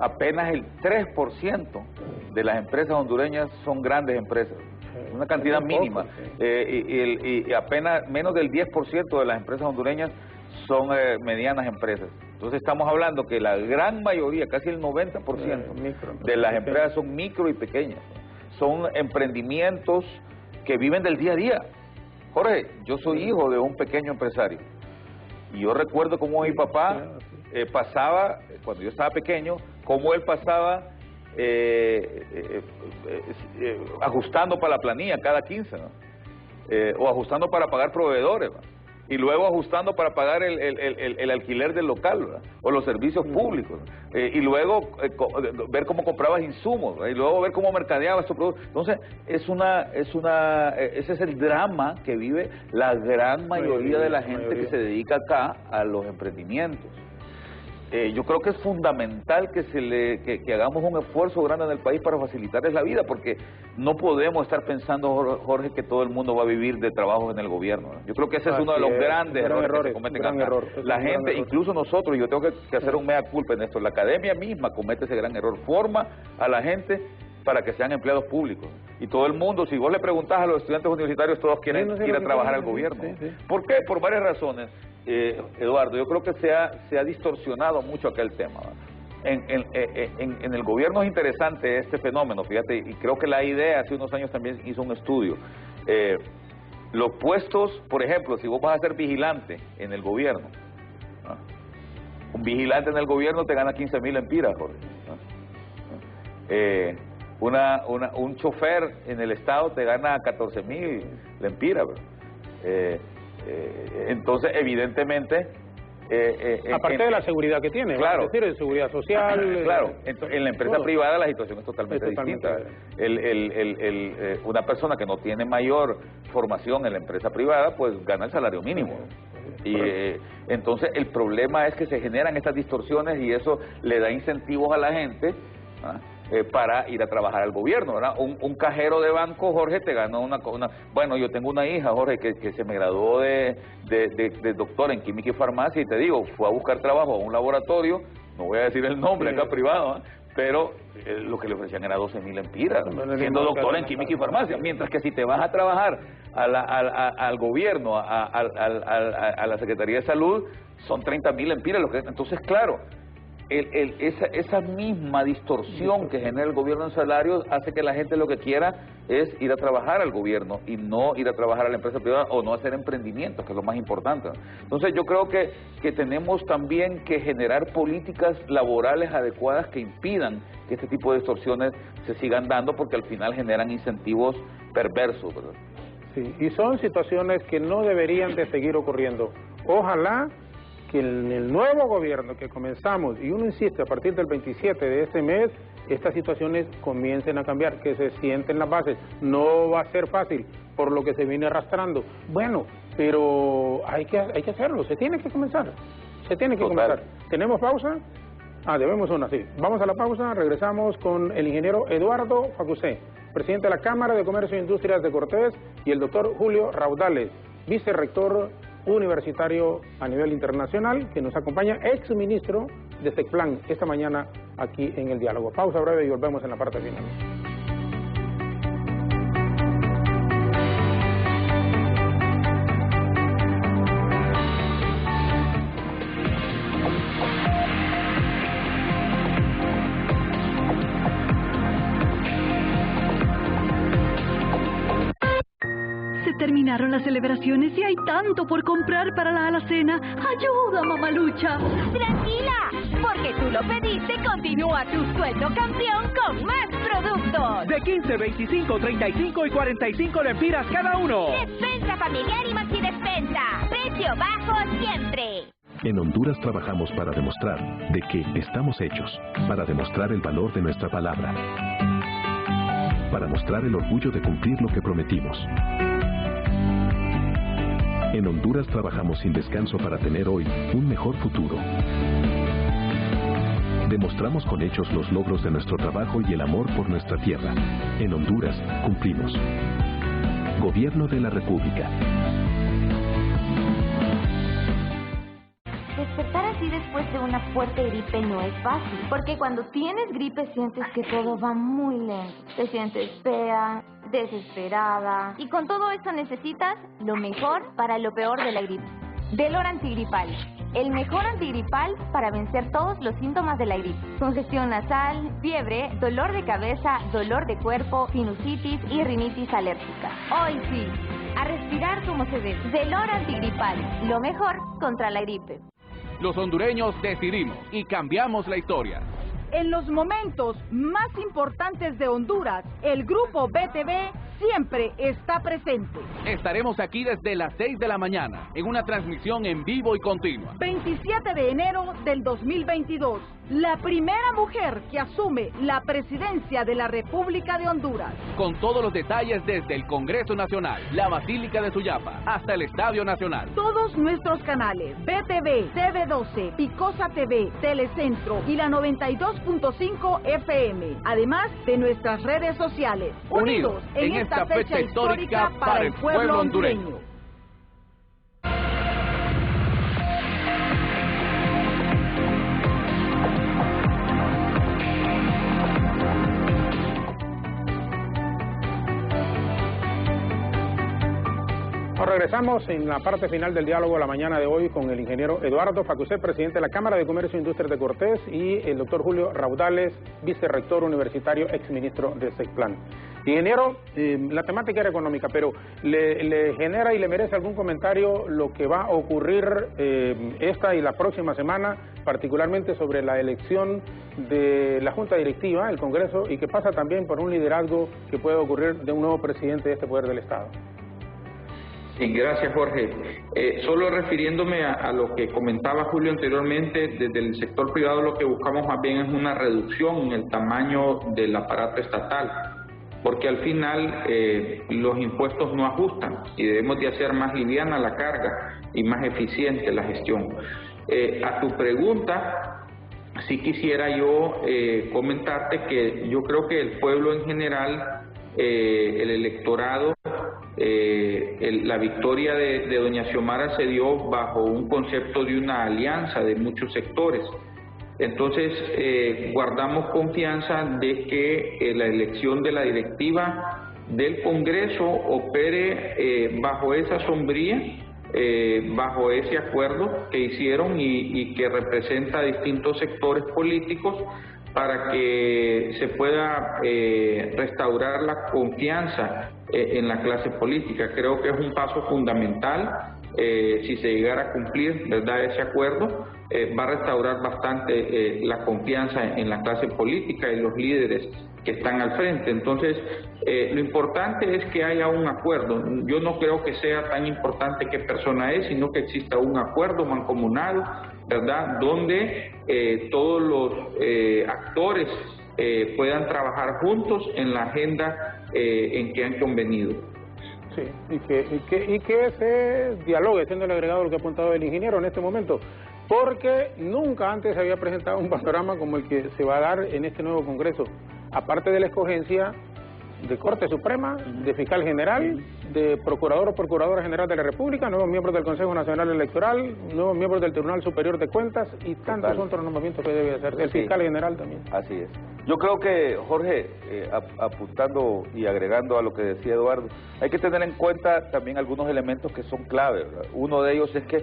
S3: apenas el 3% de las empresas hondureñas son grandes empresas, una cantidad mínima, y apenas menos del 10% de las empresas hondureñas son medianas empresas. Entonces estamos hablando que la gran mayoría, casi el 90% de las empresas son micro y pequeñas, son emprendimientos que viven del día a día. Jorge, yo soy hijo de un pequeño empresario, y yo recuerdo cómo mi papá pasaba, cuando yo estaba pequeño, cómo él pasaba ajustando para la planilla cada 15, ¿no? O ajustando para pagar proveedores, ¿no? Y luego ajustando para pagar el alquiler del local, ¿verdad?, o los servicios públicos, ¿no? Y luego ver cómo comprabas insumos, ¿verdad?, y luego ver cómo mercadeabas estos productos. Entonces ese es el drama que vive la gran mayoría de la gente que se dedica acá a los emprendimientos. Yo creo que es fundamental que hagamos un esfuerzo grande en el país para facilitarles la vida, porque no podemos estar pensando, Jorge, que todo el mundo va a vivir de trabajos en el gobierno, ¿no? Yo creo que ese es uno de los grandes errores que se cometen acá. La gente, incluso nosotros, yo tengo que hacer un mea culpa en esto, la academia misma comete ese gran error, forma a la gente para que sean empleados públicos. Y todo el mundo, si vos le preguntás a los estudiantes universitarios, todos quieren ir a trabajar al gobierno. ¿Por qué? Por varias razones. Eduardo, yo creo que se ha distorsionado mucho aquel tema. En el gobierno es interesante este fenómeno, fíjate, y creo que la IDEA hace unos años también hizo un estudio. Los puestos, por ejemplo, si vos vas a ser vigilante en el gobierno, ¿no?, un vigilante en el gobierno te gana 15,000 lempiras, Jorge, ¿no? Un chofer en el Estado te gana 14,000 lempiras, entonces evidentemente
S1: aparte de la seguridad que tiene,
S3: claro,
S1: es decir, de seguridad social,
S3: claro, en la empresa privada la situación es totalmente distinta. Una persona que no tiene mayor formación en la empresa privada pues gana el salario mínimo, y entonces el problema es que se generan estas distorsiones, y eso le da incentivos a la gente, ¿ah?, para ir a trabajar al gobierno, ¿verdad? Un cajero de banco, Jorge, te ganó bueno, yo tengo una hija, Jorge, que se me graduó de doctor en química y farmacia, y te digo, fue a buscar trabajo a un laboratorio, no voy a decir el nombre acá privado, ¿eh?, pero lo que le ofrecían era 12,000 lempiras, siendo doctor en química y farmacia, mientras que si te vas a trabajar al gobierno, a la Secretaría de Salud, son 30,000 lempiras. Entonces, claro, esa misma distorsión que genera el gobierno en salarios hace que la gente lo que quiera es ir a trabajar al gobierno y no ir a trabajar a la empresa privada, o no hacer emprendimientos, que es lo más importante. Entonces yo creo que tenemos también que generar políticas laborales adecuadas que impidan que este tipo de distorsiones se sigan dando, porque al final generan incentivos perversos, ¿verdad?
S1: Sí, y son situaciones que no deberían de seguir ocurriendo. Ojalá que en el nuevo gobierno que comenzamos, y uno insiste, a partir del 27 de este mes, estas situaciones comiencen a cambiar, que se sienten las bases. No va a ser fácil, por lo que se viene arrastrando. Bueno, pero hay que hacerlo, se tiene que comenzar. Se tiene que comenzar. ¿Tenemos pausa? Debemos una, sí. Vamos a la pausa, regresamos con el ingeniero Eduardo Facusé, presidente de la Cámara de Comercio e Industrias de Cortés, y el doctor Julio Raudales, vicerrector universitario a nivel internacional, que nos acompaña, ex ministro de SECPLAN, esta mañana aquí en el diálogo. Pausa breve y volvemos en la parte final.
S8: Terminaron las celebraciones y hay tanto por comprar para la alacena. ¡Ayuda, mamalucha!
S4: ¡Tranquila! Porque tú lo pediste, continúa tu sueldo campeón con más productos.
S5: De 15, 25, 35 y 45 lempiras cada uno.
S4: Despensa familiar y maxi despensa. Precio bajo siempre.
S6: En Honduras trabajamos para demostrar de qué estamos hechos, para demostrar el valor de nuestra palabra, para mostrar el orgullo de cumplir lo que prometimos. En Honduras trabajamos sin descanso para tener hoy un mejor futuro. Demostramos con hechos los logros de nuestro trabajo y el amor por nuestra tierra. En Honduras cumplimos. Gobierno de la República.
S11: Despertar así después de una fuerte gripe no es fácil, porque cuando tienes gripe sientes que todo va muy lento. Te sientes fea, desesperada, y con todo esto necesitas lo mejor para lo peor de la gripe. Delor antigripal, el mejor antigripal para vencer todos los síntomas de la gripe. Congestión nasal, fiebre, dolor de cabeza, dolor de cuerpo, sinusitis y rinitis alérgica. Hoy sí, a respirar como se debe. Delor antigripal, lo mejor contra la gripe.
S12: Los hondureños decidimos y cambiamos la historia.
S13: En los momentos más importantes de Honduras, el Grupo BTV siempre está presente.
S12: Estaremos aquí desde las 6 de la mañana, en una transmisión en vivo y continua.
S13: 27 de enero del 2022, la primera mujer que asume la presidencia de la República de Honduras.
S12: Con todos los detalles desde el Congreso Nacional, la Basílica de Suyapa, hasta el Estadio Nacional.
S13: Todos nuestros canales, BTV, TV12, Picosa TV, Telecentro y la 92.5 FM. Además de nuestras redes sociales.
S12: Unidos en esta fecha histórica para el pueblo hondureño.
S1: Regresamos en la parte final del diálogo de la mañana de hoy con el ingeniero Eduardo Facusé, presidente de la Cámara de Comercio e Industrias de Cortés, y el doctor Julio Raudales, vicerrector universitario, exministro de SECPLAN. Ingeniero, la temática era económica, pero ¿le genera y le merece algún comentario lo que va a ocurrir esta y la próxima semana, particularmente sobre la elección de la Junta Directiva, el Congreso, y que pasa también por un liderazgo que puede ocurrir de un nuevo presidente de este Poder del Estado?
S2: Sí, gracias, Jorge. Solo refiriéndome a lo que comentaba Julio anteriormente, desde el sector privado lo que buscamos más bien es una reducción en el tamaño del aparato estatal, porque al final los impuestos no ajustan y debemos de hacer más liviana la carga y más eficiente la gestión. A tu pregunta, sí quisiera yo comentarte que yo creo que el pueblo en general, el electorado, la victoria de doña Xiomara se dio bajo un concepto de una alianza de muchos sectores. Entonces, guardamos confianza de que la elección de la directiva del Congreso opere bajo esa sombría, bajo ese acuerdo que hicieron y que representa a distintos sectores políticos, para que se pueda restaurar la confianza en la clase política. Creo que es un paso fundamental. Si se llegara a cumplir, ¿verdad?, ese acuerdo, va a restaurar bastante la confianza en la clase política y los líderes que están al frente. Entonces, lo importante es que haya un acuerdo. Yo no creo que sea tan importante qué persona es, sino que exista un acuerdo mancomunado, ¿verdad?, donde todos los actores puedan trabajar juntos en la agenda en que han convenido.
S1: Sí, y que se dialogue, siendo el agregado lo que ha apuntado el ingeniero en este momento, porque nunca antes se había presentado un panorama como el que se va a dar en este nuevo Congreso, aparte de la escogencia de Corte Suprema, de Fiscal General, de Procurador o Procuradora General de la República, nuevos miembros del Consejo Nacional Electoral, nuevos miembros del Tribunal Superior de Cuentas y tantos otros nombramientos que debe hacer, el Fiscal General también.
S3: Así es. Yo creo que, Jorge, apuntando y agregando a lo que decía Eduardo, hay que tener en cuenta también algunos elementos que son clave, ¿verdad? Uno de ellos es que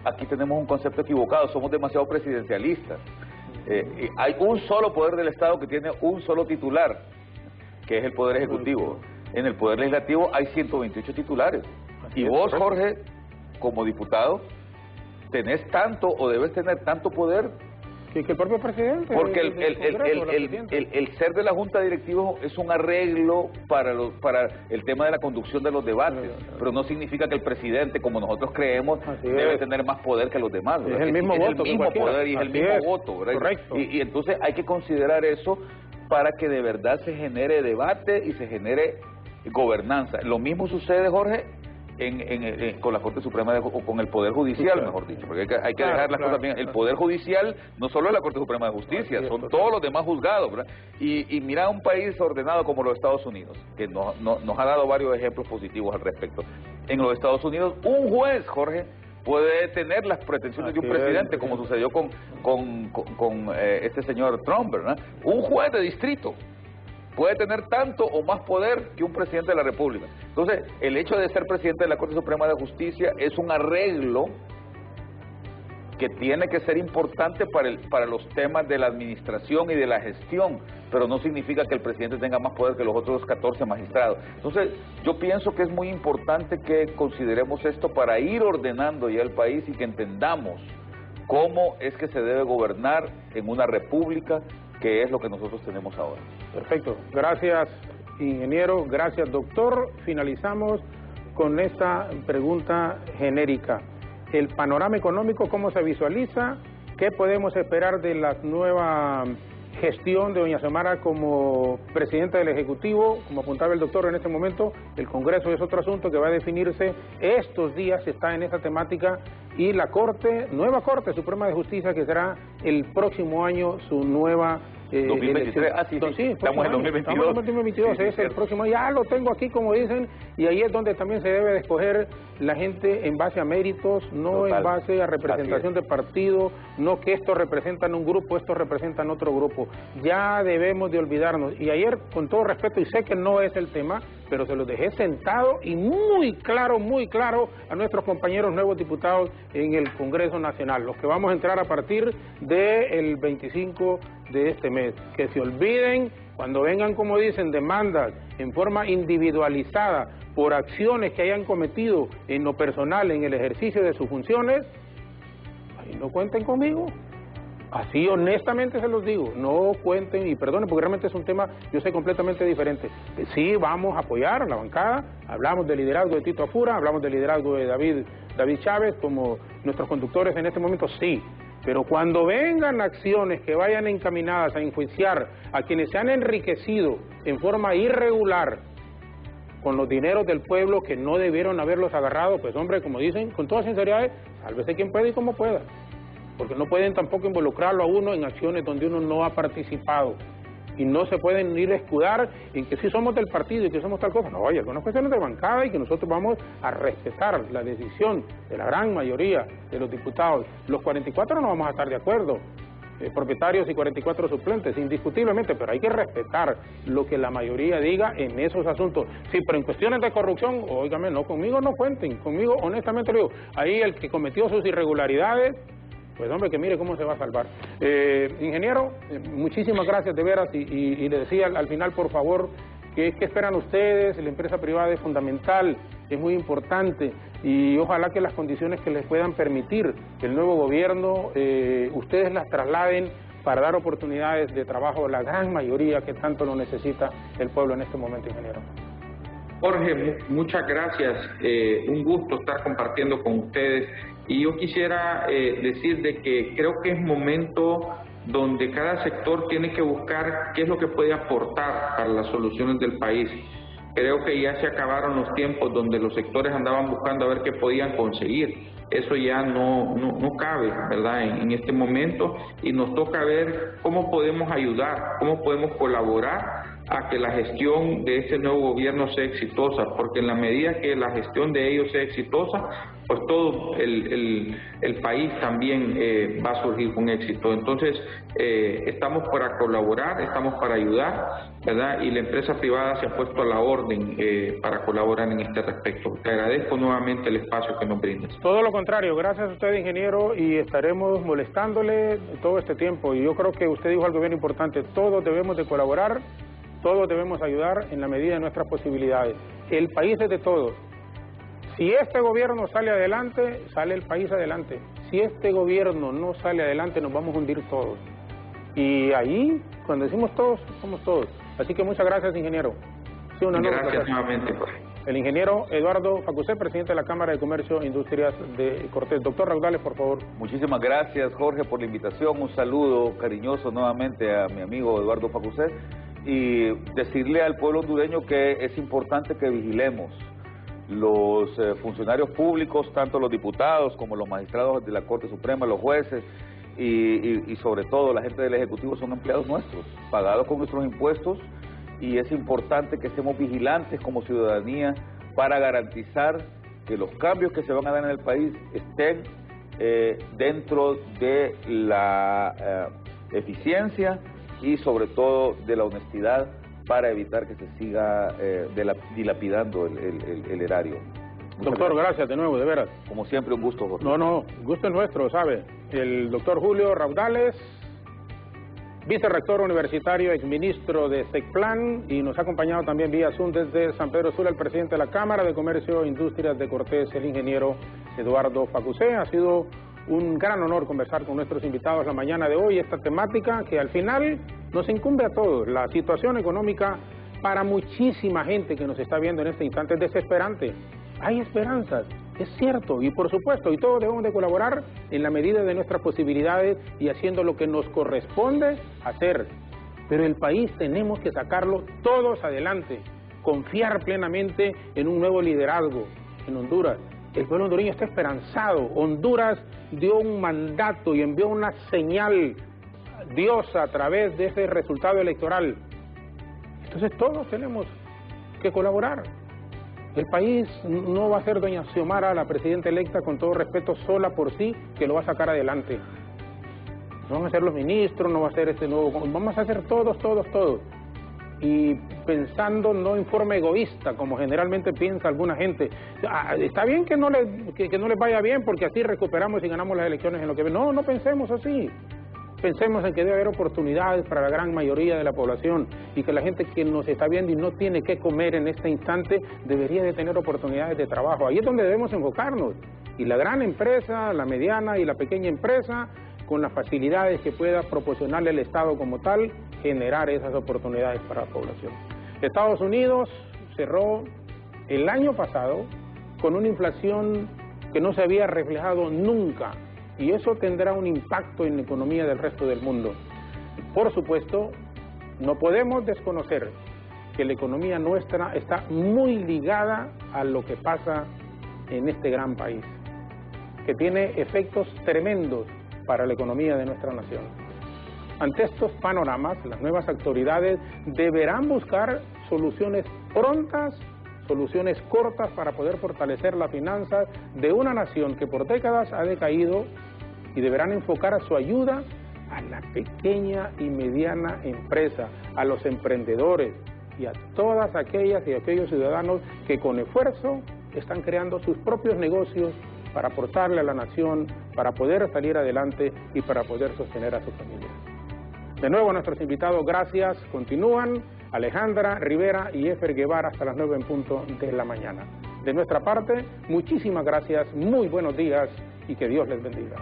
S3: aquí tenemos un concepto equivocado, somos demasiado presidencialistas. Hay un solo poder del Estado que tiene un solo titular, que es el Poder Ejecutivo. En el Poder Legislativo hay 128 titulares. Y vos, Jorge, como diputado, tenés tanto o debes tener tanto poder
S1: que el propio presidente.
S3: Porque el ser de la Junta Directiva es un arreglo para el tema de la conducción de los debates, pero no significa que el presidente, como nosotros creemos, debe tener más poder que los demás.
S1: Es el mismo voto.
S3: Es el mismo poder y es el mismo voto, ¿verdad?
S1: Correcto.
S3: Y entonces hay que considerar eso para que de verdad se genere debate y se genere gobernanza. Lo mismo sucede, Jorge, con la Corte Suprema o con el Poder Judicial, mejor dicho, porque hay que dejar las cosas bien. El Poder Judicial no solo es la Corte Suprema de Justicia, son todos los demás juzgados, ¿verdad? Y mira un país ordenado como los Estados Unidos, que nos ha dado varios ejemplos positivos al respecto. En los Estados Unidos, un juez, Jorge, puede tener las pretensiones de un presidente, como sucedió con este señor Trump, ¿verdad? Un juez de distrito puede tener tanto o más poder que un presidente de la República. Entonces, el hecho de ser presidente de la Corte Suprema de Justicia es un arreglo que tiene que ser importante para los temas de la administración y de la gestión, pero no significa que el presidente tenga más poder que los otros 14 magistrados. Entonces, yo pienso que es muy importante que consideremos esto para ir ordenando ya el país y que entendamos cómo es que se debe gobernar en una república, que es lo que nosotros tenemos ahora.
S1: Perfecto. Gracias, ingeniero. Gracias, doctor. Finalizamos con esta pregunta genérica. El panorama económico, ¿cómo se visualiza? ¿Qué podemos esperar de la nueva gestión de doña Xiomara como presidenta del Ejecutivo? Como apuntaba el doctor en este momento, el Congreso es otro asunto que va a definirse estos días, está en esa temática, y la nueva Corte Suprema de Justicia, que será el próximo año su nueva
S3: 2023, estamos en 2022.
S1: Estamos en 2022, es el próximo, ya lo tengo aquí como dicen, y ahí es donde también se debe de escoger la gente en base a méritos, no en base a representación de partido, no que estos representan un grupo, estos representan otro grupo. Ya debemos de olvidarnos, y ayer, con todo respeto, y sé que no es el tema, pero se los dejé sentado y muy claro a nuestros compañeros nuevos diputados en el Congreso Nacional, los que vamos a entrar a partir del 25 de este mes. Que se olviden, cuando vengan, como dicen, demandas en forma individualizada por acciones que hayan cometido en lo personal, en el ejercicio de sus funciones, ahí no cuenten conmigo. Así honestamente se los digo, no cuenten, y perdonen porque realmente es un tema, yo sé, completamente diferente. Sí, vamos a apoyar a la bancada, hablamos del liderazgo de Tito Afura, hablamos del liderazgo de David Chávez como nuestros conductores en este momento, sí. Pero cuando vengan acciones que vayan encaminadas a enjuiciar a quienes se han enriquecido en forma irregular con los dineros del pueblo que no debieron haberlos agarrado, pues hombre, como dicen, con toda sinceridad, sálvese quien pueda y como pueda. Porque no pueden tampoco involucrarlo a uno en acciones donde uno no ha participado. Y no se pueden ir a escudar en que sí somos del partido y que somos tal cosa. No, hay algunas cuestiones de bancada y que nosotros vamos a respetar la decisión de la gran mayoría de los diputados. Los 44 no vamos a estar de acuerdo, propietarios y 44 suplentes, indiscutiblemente, pero hay que respetar lo que la mayoría diga en esos asuntos. Sí, pero en cuestiones de corrupción, óigame, no, conmigo no cuenten, conmigo honestamente lo digo. Ahí el que cometió sus irregularidades, pues hombre, que mire cómo se va a salvar. Ingeniero, muchísimas gracias de veras, y le decía al final, por favor, ¿qué esperan ustedes? La empresa privada es fundamental, es muy importante, y ojalá que las condiciones que les puedan permitir el nuevo gobierno, ustedes las trasladen para dar oportunidades de trabajo a la gran mayoría que tanto lo necesita el pueblo en este momento, ingeniero.
S2: Jorge, muchas gracias, un gusto estar compartiendo con ustedes, y yo quisiera decir de que creo que es momento donde cada sector tiene que buscar qué es lo que puede aportar para las soluciones del país. Creo que ya se acabaron los tiempos donde los sectores andaban buscando a ver qué podían conseguir. Eso ya no cabe, ¿verdad?, en este momento, y nos toca ver cómo podemos ayudar, cómo podemos colaborar a que la gestión de este nuevo gobierno sea exitosa, porque en la medida que la gestión de ellos sea exitosa, pues todo el país también va a surgir con éxito. Entonces, estamos para colaborar, estamos para ayudar, ¿verdad? Y la empresa privada se ha puesto a la orden para colaborar en este respecto. Te agradezco nuevamente el espacio que nos brindas.
S1: Todo lo contrario, gracias a usted, ingeniero, y estaremos molestándole todo este tiempo. Y yo creo que usted dijo algo bien importante: todos debemos de colaborar, todos debemos ayudar en la medida de nuestras posibilidades. El país es de todos. Si este gobierno sale adelante, sale el país adelante. Si este gobierno no sale adelante, nos vamos a hundir todos. Y ahí, cuando decimos todos, somos todos. Así que muchas gracias, ingeniero. Sí,
S2: gracias nuevamente.
S1: El ingeniero Eduardo Facusé, presidente de la Cámara de Comercio e Industrias de Cortés. Doctor Raudales, por favor.
S3: Muchísimas gracias, Jorge, por la invitación. Un saludo cariñoso nuevamente a mi amigo Eduardo Facusé, y decirle al pueblo hondureño que es importante que vigilemos los funcionarios públicos, tanto los diputados como los magistrados de la Corte Suprema, los jueces y sobre todo la gente del Ejecutivo son empleados nuestros, pagados con nuestros impuestos, y es importante que estemos vigilantes como ciudadanía para garantizar que los cambios que se van a dar en el país estén dentro de la eficiencia y sobre todo de la honestidad, para evitar que se siga dilapidando el erario.
S1: Doctor, gracias de nuevo, de veras.
S3: Como siempre, un gusto, Jorge.
S1: No, gusto es nuestro, ¿sabe? El doctor Julio Raudales, vicerrector universitario, exministro de SECPLAN, y nos ha acompañado también vía Zoom desde San Pedro Sula el presidente de la Cámara de Comercio e Industrias de Cortés, el ingeniero Eduardo Facusé. Ha sido un gran honor conversar con nuestros invitados la mañana de hoy, esta temática que al final nos incumbe a todos. La situación económica para muchísima gente que nos está viendo en este instante es desesperante. Hay esperanzas, es cierto, y por supuesto, y todos debemos de colaborar en la medida de nuestras posibilidades y haciendo lo que nos corresponde hacer. Pero el país tenemos que sacarlo todos adelante, confiar plenamente en un nuevo liderazgo en Honduras. El pueblo hondureño está esperanzado. Honduras dio un mandato y envió una señal diosa a través de ese resultado electoral. Entonces todos tenemos que colaborar. El país no va a ser doña Xiomara, la presidenta electa, con todo respeto, sola por sí, que lo va a sacar adelante. No van a ser los ministros, no va a ser este nuevo... Vamos a hacer todos. Y pensando no en forma egoísta, como generalmente piensa alguna gente. Está bien que no les vaya bien, porque así recuperamos y ganamos las elecciones en lo que... No pensemos así. Pensemos en que debe haber oportunidades para la gran mayoría de la población, y que la gente que nos está viendo y no tiene que comer en este instante debería de tener oportunidades de trabajo. Ahí es donde debemos enfocarnos. Y la gran empresa, la mediana y la pequeña empresa, con las facilidades que pueda proporcionarle el Estado como tal, generar esas oportunidades para la población. Estados Unidos cerró el año pasado con una inflación que no se había reflejado nunca, y eso tendrá un impacto en la economía del resto del mundo. Por supuesto, no podemos desconocer que la economía nuestra está muy ligada a lo que pasa en este gran país, que tiene efectos tremendos para la economía de nuestra nación. Ante estos panoramas, las nuevas autoridades deberán buscar soluciones prontas, soluciones cortas, para poder fortalecer las finanzas de una nación que por décadas ha decaído, y deberán enfocar a su ayuda a la pequeña y mediana empresa, a los emprendedores y a todas aquellas y aquellos ciudadanos que con esfuerzo están creando sus propios negocios para aportarle a la nación, para poder salir adelante y para poder sostener a sus familias. De nuevo, a nuestros invitados, gracias. Continúan Alejandra Rivera y Efer Guevara hasta las 9 en punto de la mañana. De nuestra parte, muchísimas gracias, muy buenos días y que Dios les bendiga.